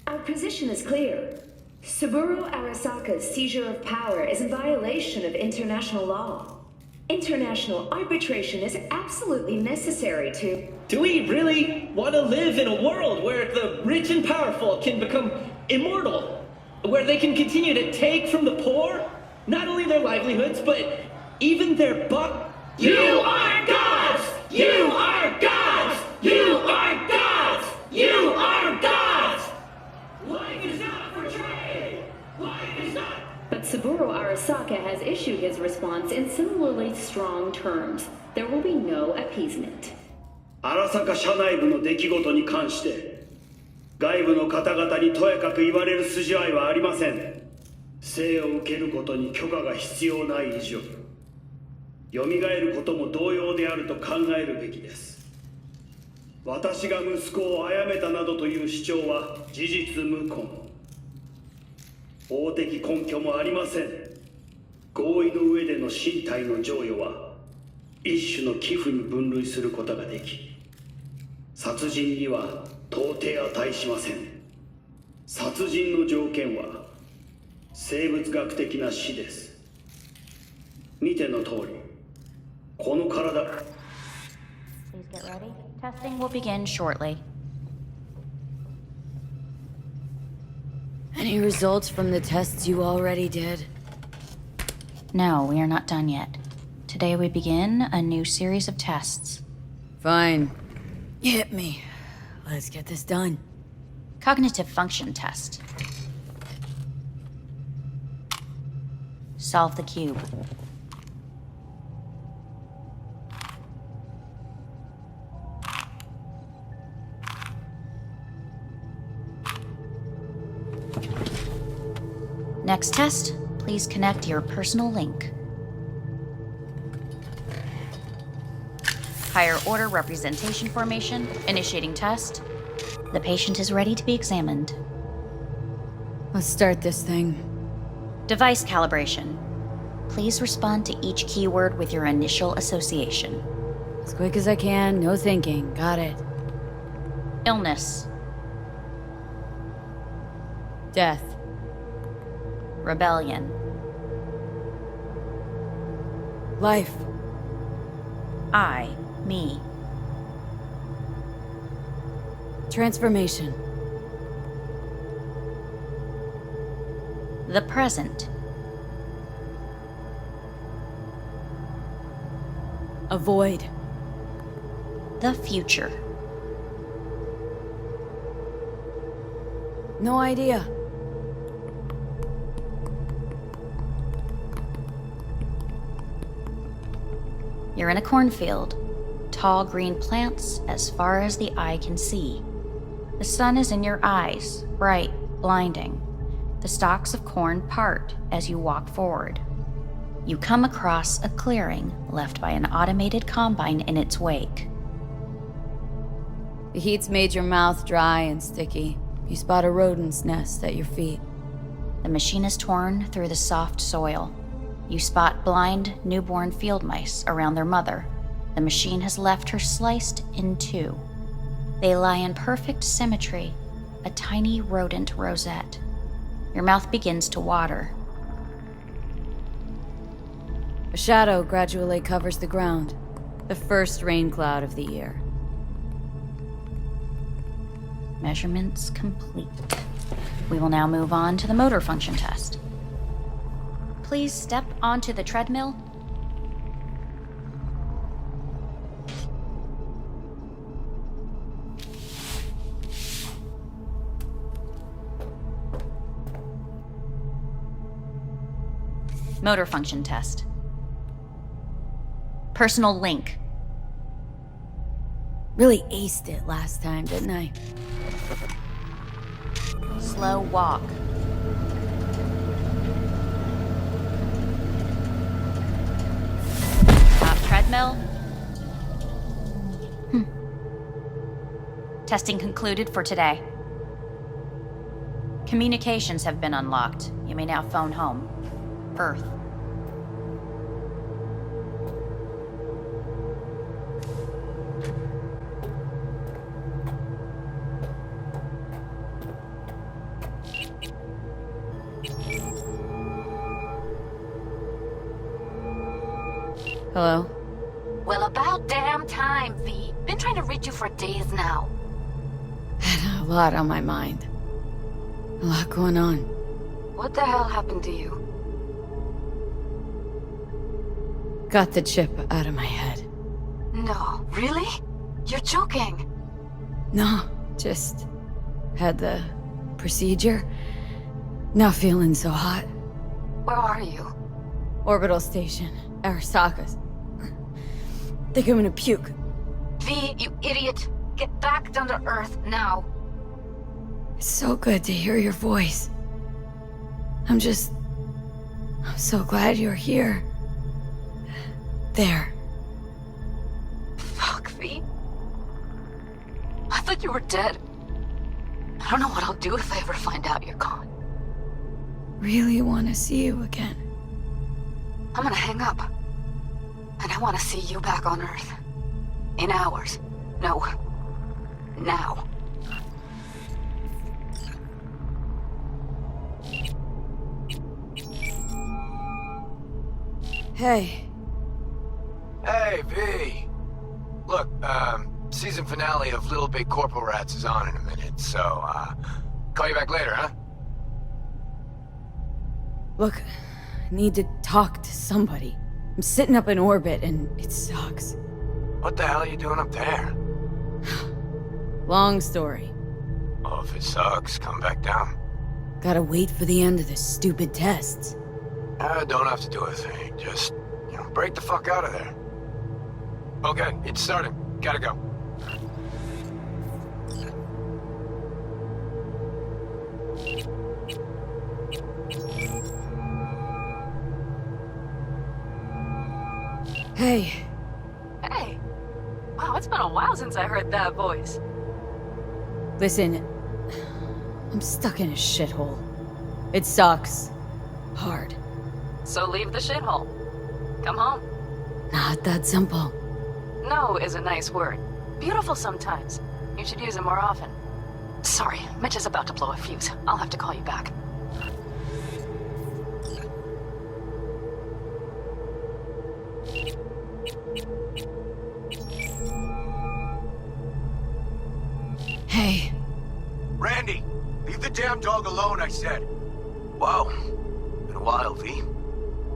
Our position is clear. Saburo Arasaka's seizure of power is in violation of international law. International arbitration is absolutely necessary to... Do we really want to live in a world where the rich and powerful can become immortal? Where they can continue to take from the poor? Not only their livelihoods, but even their You are gods! You are gods! You are gods! You are gods! Life is not for trade! Life is not... But Saburo Arasaka has issued his response in similarly strong terms. There will be no appeasement. 荒坂社内部の出来事に関して外部の方々にとやかく言われる筋合いはありません。生を受けることに許可が必要ない以上、蘇ることも同様であると考えるべきです。私が息子を殺めたなどという主張は事実無根。法的根拠もありません。合意の上での身体の贈与は一種の寄付に分類することができ、殺人には到底値しません。殺人の条件は生物学的な死です。見ての通り、この体。 Please get ready. Testing will begin shortly. Any results from the tests you already did? No, we are not done yet. Today we begin a new series of tests. Fine. Hit me. Let's get this done. Cognitive function test. Solve the cube. Next test, please connect your personal link. Higher order representation formation, initiating test. The patient is ready to be examined. Let's start this thing. Device calibration. Please respond to each keyword with your initial association. As quick as I can, no thinking. Got it. Illness. Death. Rebellion. Life. I, me. Transformation. The present. Avoid. The future. No idea. You're in a cornfield. Tall green plants as far as the eye can see. The sun is in your eyes, bright, blinding. The stalks of corn part as you walk forward. You come across a clearing left by an automated combine in its wake. The heat's made your mouth dry and sticky. You spot a rodent's nest at your feet. The machine is torn through the soft soil. You spot blind, newborn field mice around their mother. The machine has left her sliced in two. They lie in perfect symmetry, a tiny rodent rosette. Your mouth begins to water. A shadow gradually covers the ground. The first rain cloud of the year. Measurements complete. We will now move on to the motor function test. Please step onto the treadmill. Motor function test. Personal link. Really aced it last time, didn't I? Slow walk. Top treadmill. Testing concluded for today. Communications have been unlocked. You may now phone home. Earth. Hello? Well, about damn time, V. Been trying to reach you for days now. Had a lot on my mind. A lot going on. What the hell happened to you? Got the chip out of my head. No, really? You're joking. No, just had the procedure. Not feeling so hot. Where are you? Orbital station, Arasaka's. Think I'm gonna puke. V, you idiot. Get back down to Earth now. It's so good to hear your voice. I'm so glad you're here. There. Fuck, V. I thought you were dead. I don't know what I'll do if I ever find out you're gone. Really want to see you again. I'm gonna hang up. And I want to see you back on Earth. In hours. No. Now. Hey. Hey, V. Look, season finale of Little Big Corporal Rats is on in a minute, so, call you back later, huh? Look, I need to talk to somebody. I'm sitting up in orbit and it sucks. What the hell are you doing up there? Long story. Well, if it sucks, come back down. Gotta wait for the end of the stupid tests. Don't have to do a thing. Just, break the fuck out of there. Okay, it's starting. Gotta go. Hey. Hey. Wow, it's been a while since I heard that voice. Listen, I'm stuck in a shithole. It sucks. Hard. So leave the shithole. Come home. Not that simple. No is a nice word. Beautiful sometimes. You should use it more often. Sorry, Mitch is about to blow a fuse. I'll have to call you back. Hey. Randy, leave the damn dog alone, I said. Wow. Been a while, V.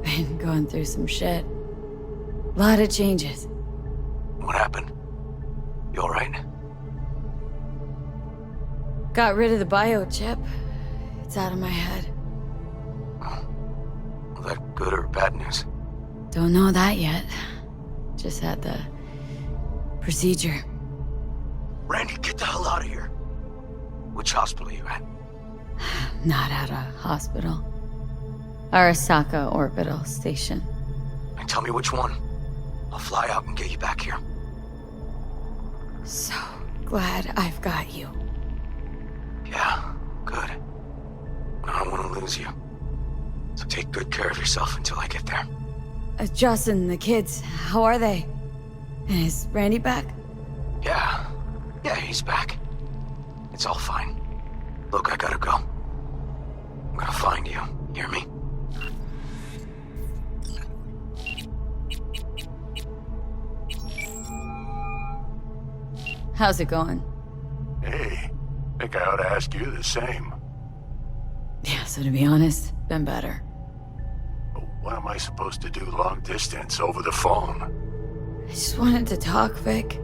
Been going through some shit. Lot of changes. What happened? You alright? Got rid of the biochip. It's out of my head. Was that good or bad news? Don't know that yet. Just had the procedure. Randy, get the hell out of here. Which hospital are you at? Not at a hospital. Arasaka Orbital Station. And tell me which one. I'll fly out and get you back here. So glad I've got you. Yeah, good. I don't want to lose you. So take good care of yourself until I get there. Justin, the kids, how are they? And is Randy back? Yeah, he's back. It's all fine. Look, I gotta go. I'm gonna find you. Hear me? How's it going? Hey, think I ought to ask you the same. Yeah, so to be honest, been better. What am I supposed to do long distance over the phone? I just wanted to talk, Vic.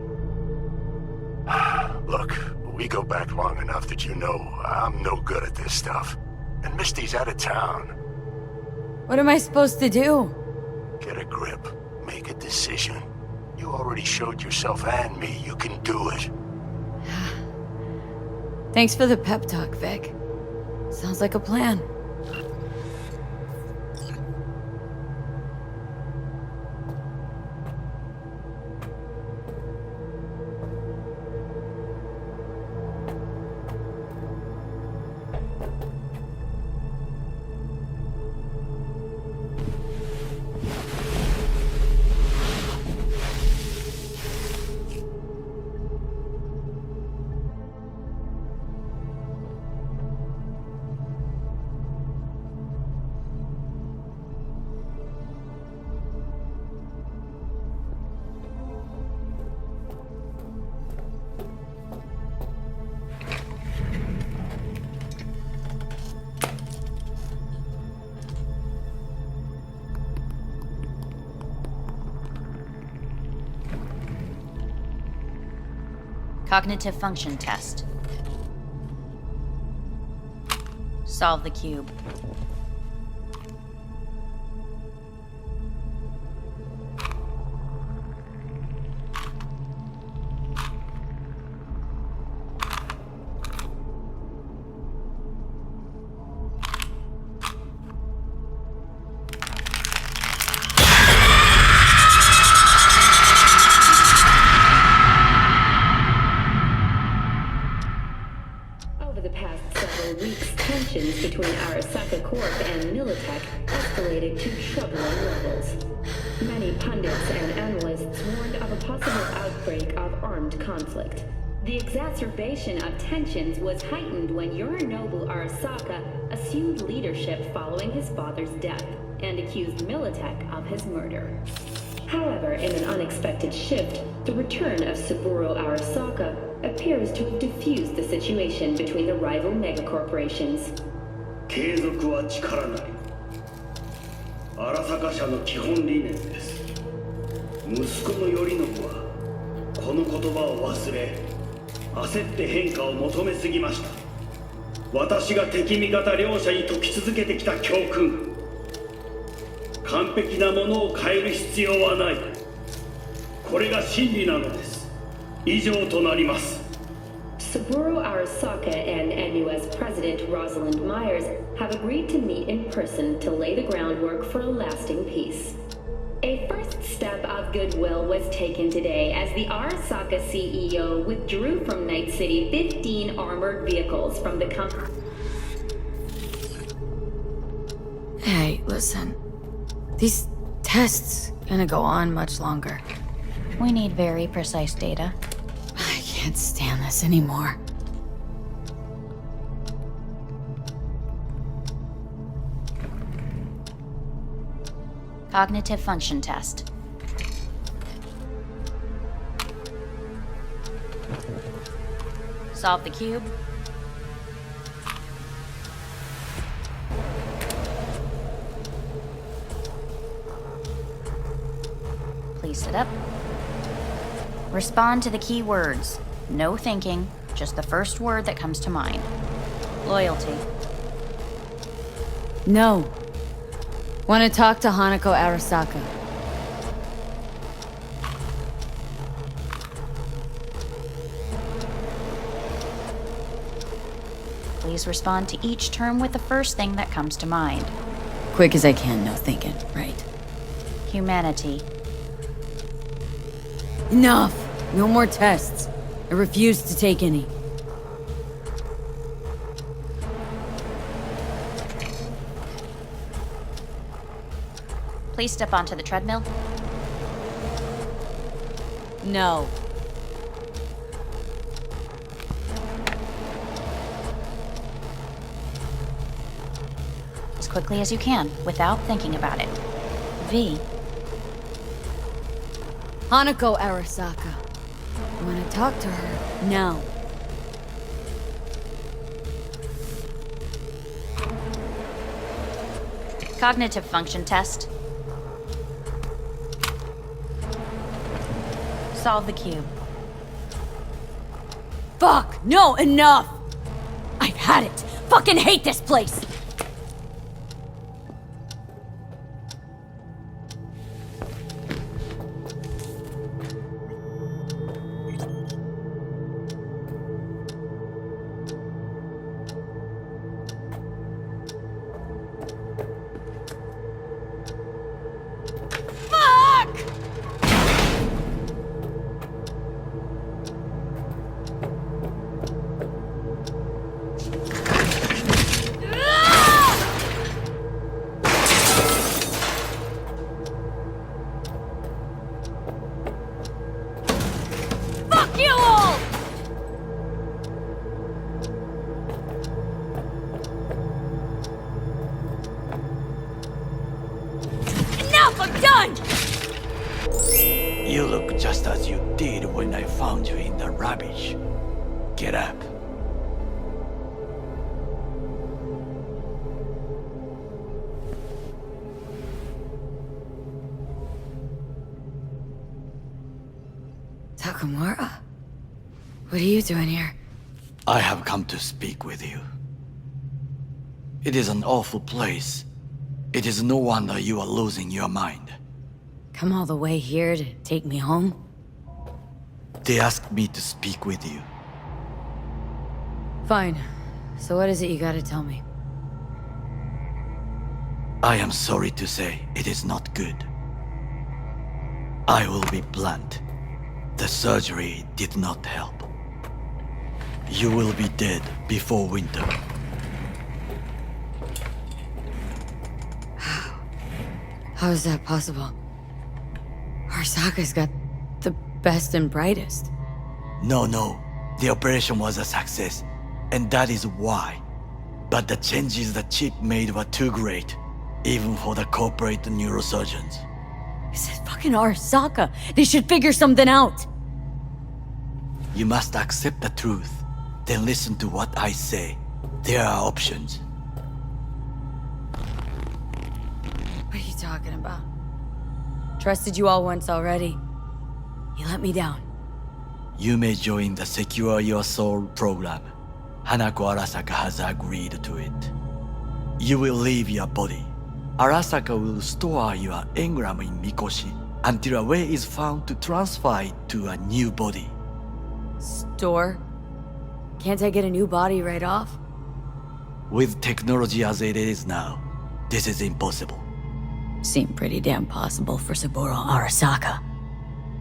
Look, we go back long enough that you know I'm no good at this stuff. And Misty's out of town. What am I supposed to do? Get a grip. Make a decision. You already showed yourself and me you can do it. Thanks for the pep talk, Vic. Sounds like a plan. Cognitive function test. Solve the cube. Between Arasaka Corp and Militech escalated to troubling levels. Many pundits and analysts warned of a possible outbreak of armed conflict. The exacerbation of tensions was heightened when Yorinobu Arasaka assumed leadership following his father's death and accused Militech of his murder. However, in an unexpected shift, the return of Saburo Arasaka appears to have diffused the situation between the rival megacorporations. 継続は力なり。荒坂社の基本理念です。息子の頼信はこの言葉を忘れ、焦って変化を求めすぎました。私が敵味方両者に説き続けてきた教訓。完璧なものを変える必要はない。これが真理なのです。以上となります。 Saburo Arasaka and NUS President Rosalind Myers have agreed to meet in person to lay the groundwork for a lasting peace. A first step of goodwill was taken today as the Arasaka CEO withdrew from Night City 15 armored vehicles from the company. Hey, listen. These tests gonna go on much longer. We need very precise data. I can't stand this anymore. Cognitive function test. Solve the cube. Please sit up. Respond to the key words. No thinking, just the first word that comes to mind. Loyalty. No. Want to talk to Hanako Arasaka. Please respond to each term with the first thing that comes to mind. Quick as I can, no thinking, right? Humanity. Enough! No more tests. I refuse to take any. Please step onto the treadmill. No. As quickly as you can, without thinking about it. V. Hanako Arasaka. I want to talk to her now. Cognitive function test. Solve the cube. Fuck! No, enough! I've had it! Fucking hate this place! You look just as you did when I found you in the rubbish. Get up. Takamura? What are you doing here? I have come to speak with you. It is an awful place. It is no wonder you are losing your mind. Come all the way here to take me home? They asked me to speak with you. Fine. So what is it you gotta tell me? I am sorry to say it is not good. I will be blunt. The surgery did not help. You will be dead before winter. How is that possible? Arasaka's got the best and brightest. No. The operation was a success, and that is why. But the changes the chip made were too great, even for the corporate neurosurgeons. This is fucking Arasaka. They should figure something out. You must accept the truth, then listen to what I say. There are options. What are you talking about? Trusted you all once already. You let me down. You may join the Secure Your Soul program. Hanako Arasaka has agreed to it. You will leave your body, Arasaka will store your engram in Mikoshi until a way is found to transfer it to a new body. Store? Can't I get a new body right off? With technology as it is now, this is impossible. Seemed pretty damn possible for Saburo Arasaka.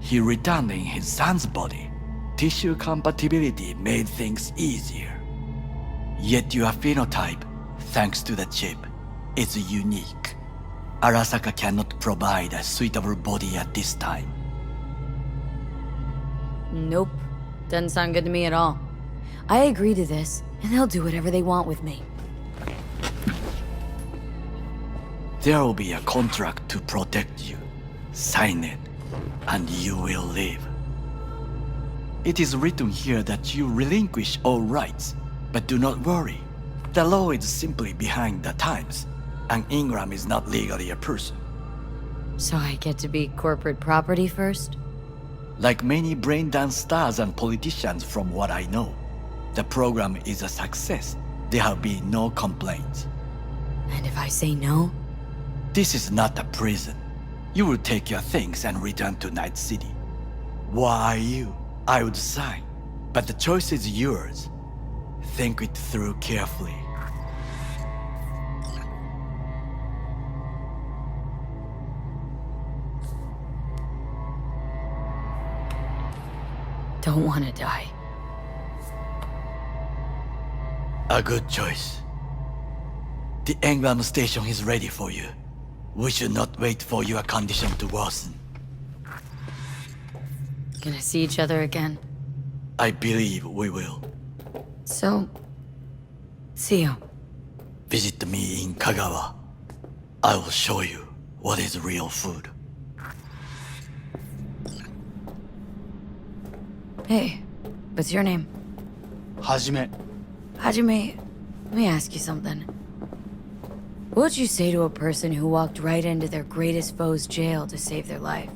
He returned in his son's body. Tissue compatibility made things easier. Yet your phenotype, thanks to the chip, is unique. Arasaka cannot provide a suitable body at this time. Nope. Doesn't sound good to me at all. I agree to this, and they'll do whatever they want with me. There will be a contract to protect you. Sign it, and you will live. It is written here that you relinquish all rights, but do not worry. The law is simply behind the times. An engram is not legally a person. So I get to be corporate property first? Like many brain-dance stars and politicians from what I know, the program is a success. There have been no complaints. And if I say no? This is not a prison. You will take your things and return to Night City. Why you? I would sign, but the choice is yours. Think it through carefully. Don't want to die. A good choice. The engram station is ready for you. We should not wait for your condition to worsen. Gonna see each other again? I believe we will. So, see you. Visit me in Kagawa. I will show you what is real food. Hey, what's your name? Hajime. Hajime, let me ask you something. What would you say to a person who walked right into their greatest foe's jail to save their life?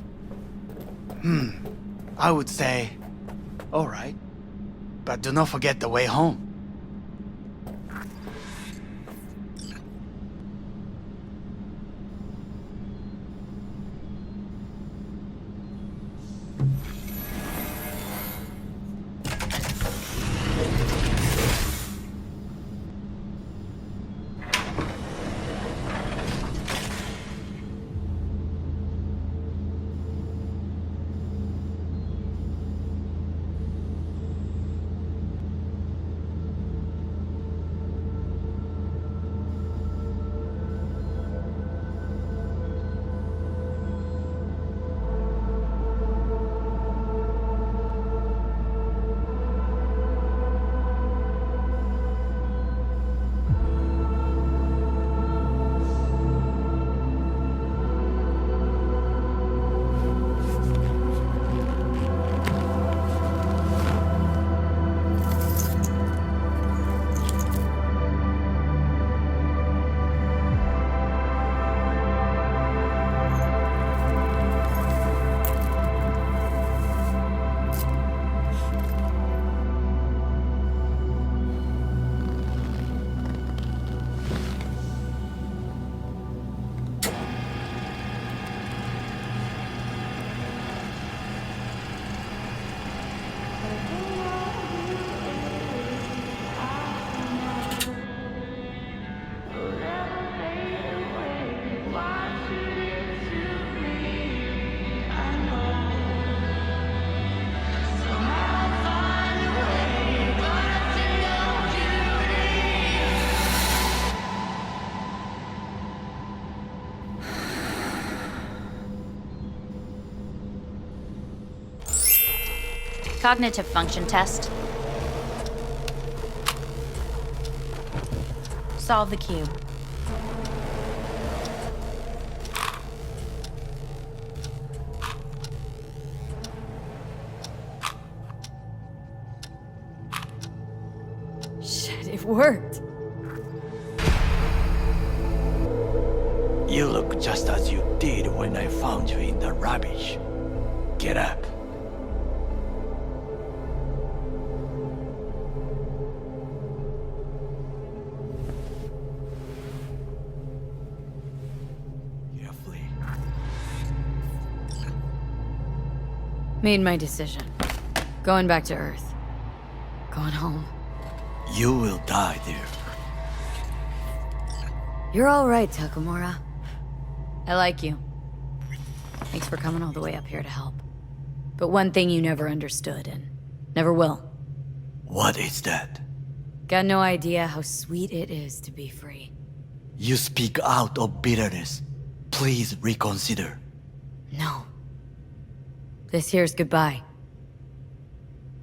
I would say, all right, but do not forget the way home. Cognitive function test. Solve the cube. Shit, it worked. You look just as you did when I found you in the rubbish. Get up. Made my decision. Going back to Earth. Going home. You will die there. You're all right, Takamura. I like you. Thanks for coming all the way up here to help. But one thing you never understood, and never will. What is that? Got no idea how sweet it is to be free. You speak out of bitterness. Please reconsider. No. This here's goodbye.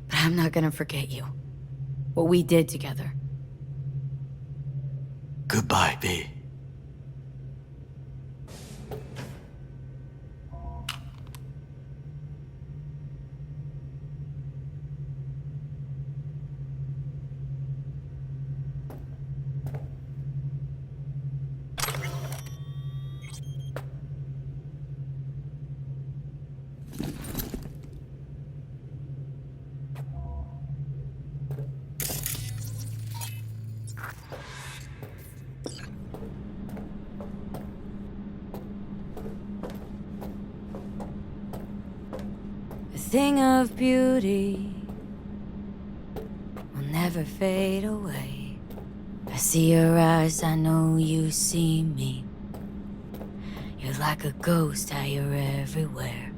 But I'm not gonna forget you. What we did together. Goodbye, V. Thing of beauty will never fade away. I see your eyes, I know you see me. You're like a ghost, how you're everywhere.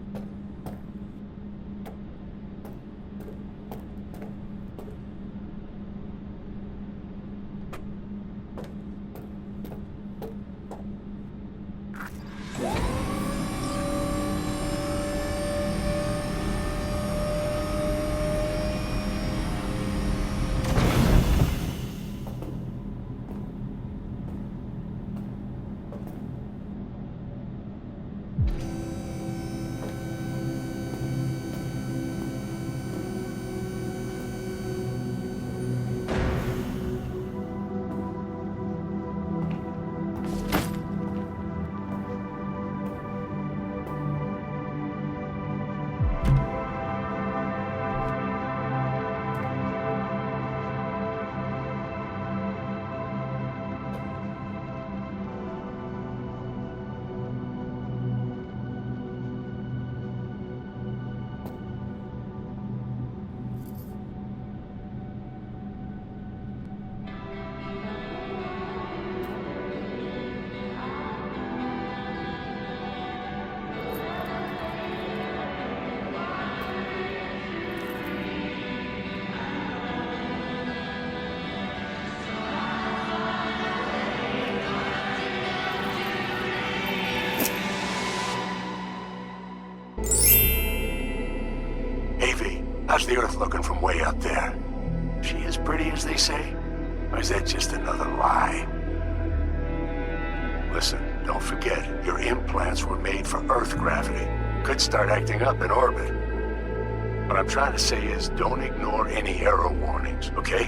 How's the Earth looking from way up there? She as pretty as they say? Or is that just another lie? Listen, don't forget, your implants were made for Earth gravity. Could start acting up in orbit. What I'm trying to say is, don't ignore any error warnings, okay?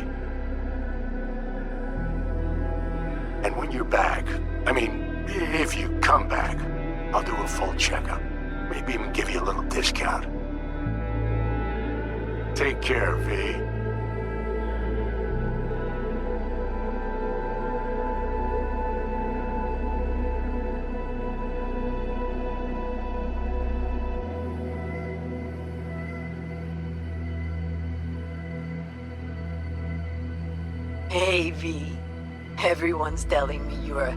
And when you're back, I mean, if you come back, I'll do a full checkup. Maybe even give you a little discount. Take care, V. Hey, V. Everyone's telling me you're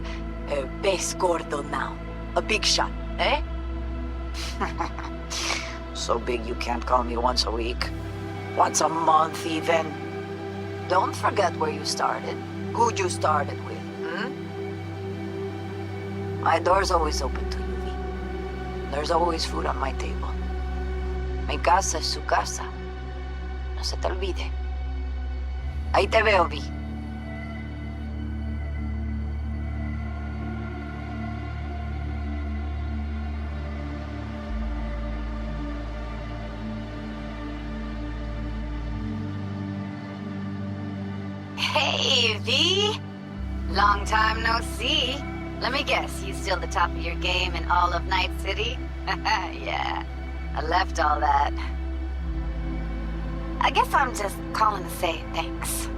a base gordo now. A big shot, eh? So big you can't call me once a week. Once a month, even. Don't forget where you started. Who you started with, My door's always open to you, V. There's always food on my table. Mi casa es su casa. No se te olvide. Ahí te veo, V. Hey, V. Long time no see. Let me guess, you still the top of your game in all of Night City? Yeah, I left all that. I guess I'm just calling to say thanks.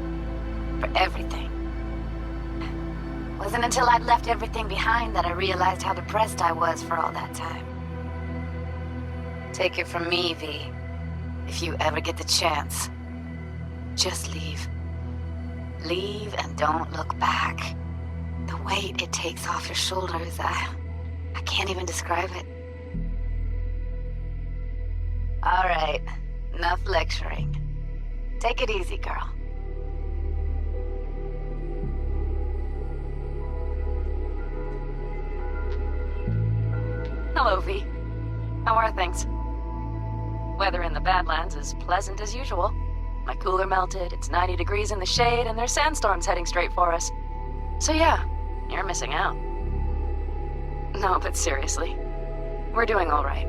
For everything. Wasn't until I'd left everything behind that I realized how depressed I was for all that time. Take it from me, V. If you ever get the chance, just leave. Leave and don't look back. The weight it takes off your shoulders, I can't even describe it. All right, enough lecturing. Take it easy, girl. Hello, V. How are things? Weather in the Badlands is pleasant as usual. My cooler melted, it's 90 degrees in the shade, and there's sandstorms heading straight for us. So yeah, you're missing out. No, but seriously, we're doing all right.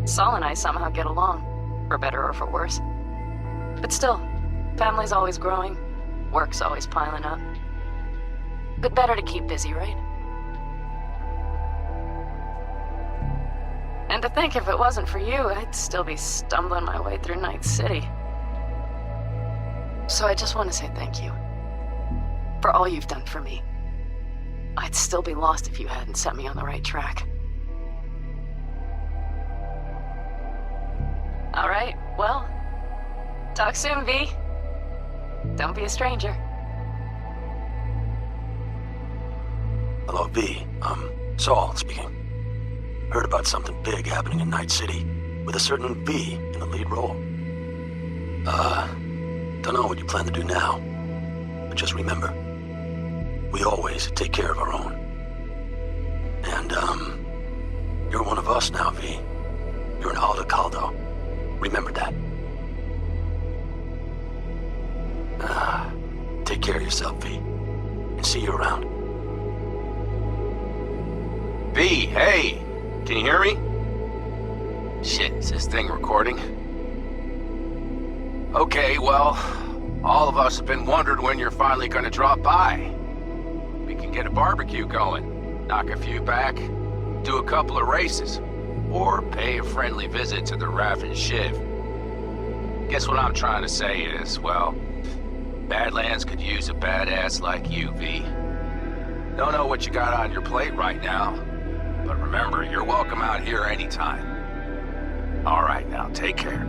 Saul and I somehow get along, for better or for worse. But still, family's always growing, work's always piling up. But better to keep busy, right? And to think if it wasn't for you, I'd still be stumbling my way through Night City. So I just want to say thank you. For all you've done for me. I'd still be lost if you hadn't set me on the right track. Alright, well, talk soon, V. Don't be a stranger. Hello, V. Saul speaking. Heard about something big happening in Night City, with a certain V in the lead role. Don't know what you plan to do now, but just remember, we always take care of our own. And, you're one of us now, V. You're an Aldo Caldo. Remember that. Take care of yourself, V. And see you around. V, hey! Can you hear me? Shit, is this thing recording? Okay, well, all of us have been wondering when you're finally gonna drop by. We can get a barbecue going, knock a few back, do a couple of races, or pay a friendly visit to the Raff and Shiv. Guess what I'm trying to say is, well, Badlands could use a badass like you, V. Don't know what you got on your plate right now, but remember, you're welcome out here anytime. All right, now, take care.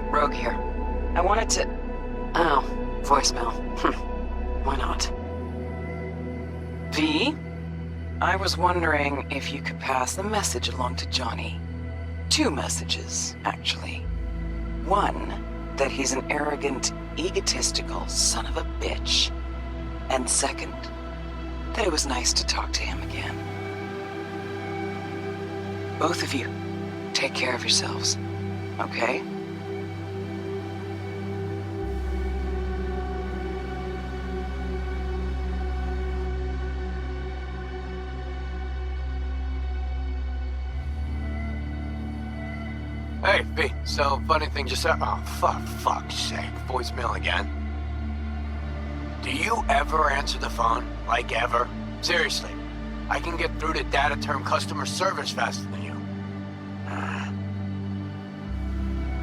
Rogue here. I wanted to... Oh, voicemail. Why not? V? I was wondering if you could pass the message along to Johnny. 2 messages, actually. One, that he's an arrogant, egotistical son of a bitch. And second, that it was nice to talk to him again. Both of you, take care of yourselves, okay? Hey, V, so funny thing just said. Oh, fuck's sake. Voicemail again. Do you ever answer the phone? Like ever? Seriously. I can get through to data term customer service faster than you.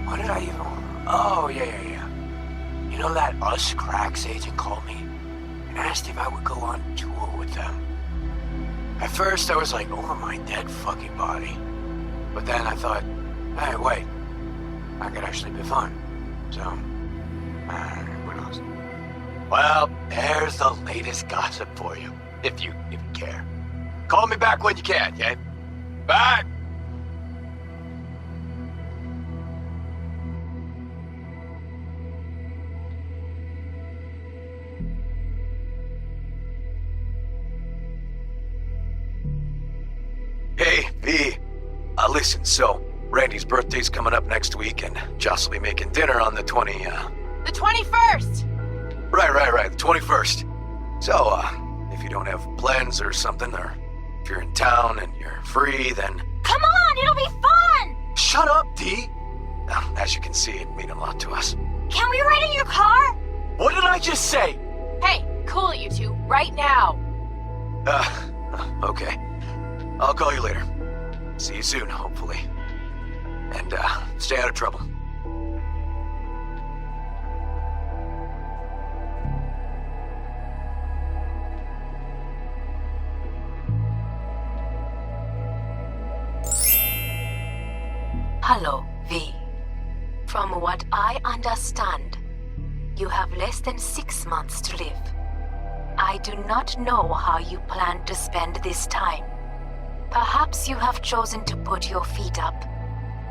What did I even... Oh, yeah. You know that Us Cracks agent called me and asked if I would go on tour with them. At first, I was like, over my dead fucking body. But then I thought, hey, wait, I could actually be fun. So, what else? Well, there's the latest gossip for you, if you care. Call me back when you can, okay? Bye! Hey, V. Listen, so... Randy's birthday's coming up next week, and Joss will be making dinner on the The 21st! Right, the 21st. So, if you don't have plans or something, or if you're in town and you're free, then... Come on, it'll be fun! Shut up, D! As you can see, it means a lot to us. Can we ride in your car? What did I just say? Hey, cool it, you two, right now. Okay. I'll call you later. See you soon, hopefully. And, stay out of trouble. Hello, V. From what I understand, you have less than 6 months to live. I do not know how you plan to spend this time. Perhaps you have chosen to put your feet up,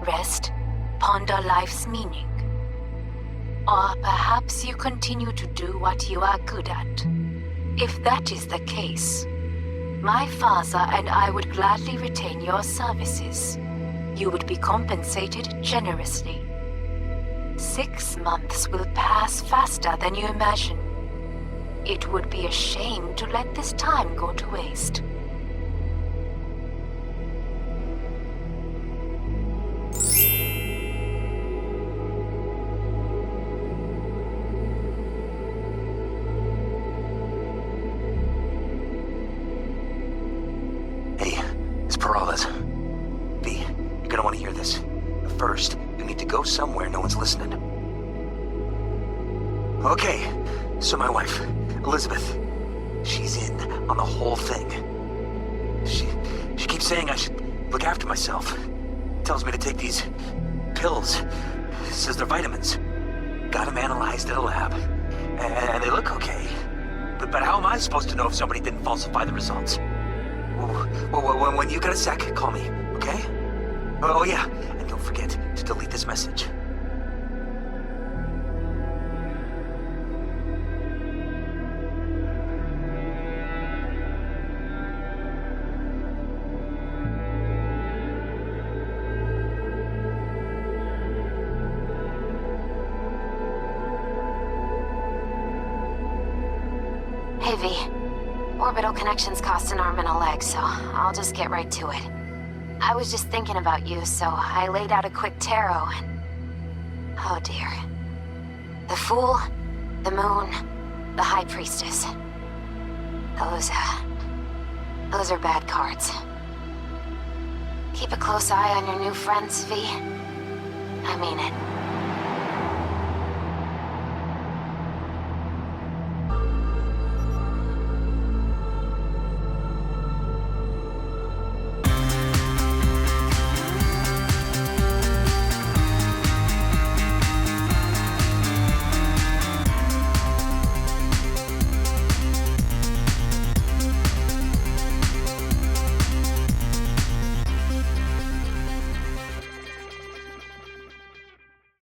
rest, ponder life's meaning. Or perhaps you continue to do what you are good at. If that is the case, my father and I would gladly retain your services. You would be compensated generously. 6 months will pass faster than you imagine. It would be a shame to let this time go to waste. Hey, it's Peralez. V, you're gonna want to hear this. But first, you need to go somewhere no one's listening. Okay, so my wife, Elizabeth, she's in on the whole thing. She keeps saying I should look after myself. Tells me to take these pills. Says they're vitamins. Got them analyzed at a lab. And they look okay. But how am I supposed to know if somebody didn't falsify the results? When you got a sec, call me, okay? Oh yeah, and don't forget to delete this message. Hey, V. Orbital connections cost an arm and a leg, so I'll just get right to it. I was just thinking about you, so I laid out a quick tarot and... oh dear. The Fool, the Moon, the High Priestess. Those are bad cards. Keep a close eye on your new friends, V. I mean it.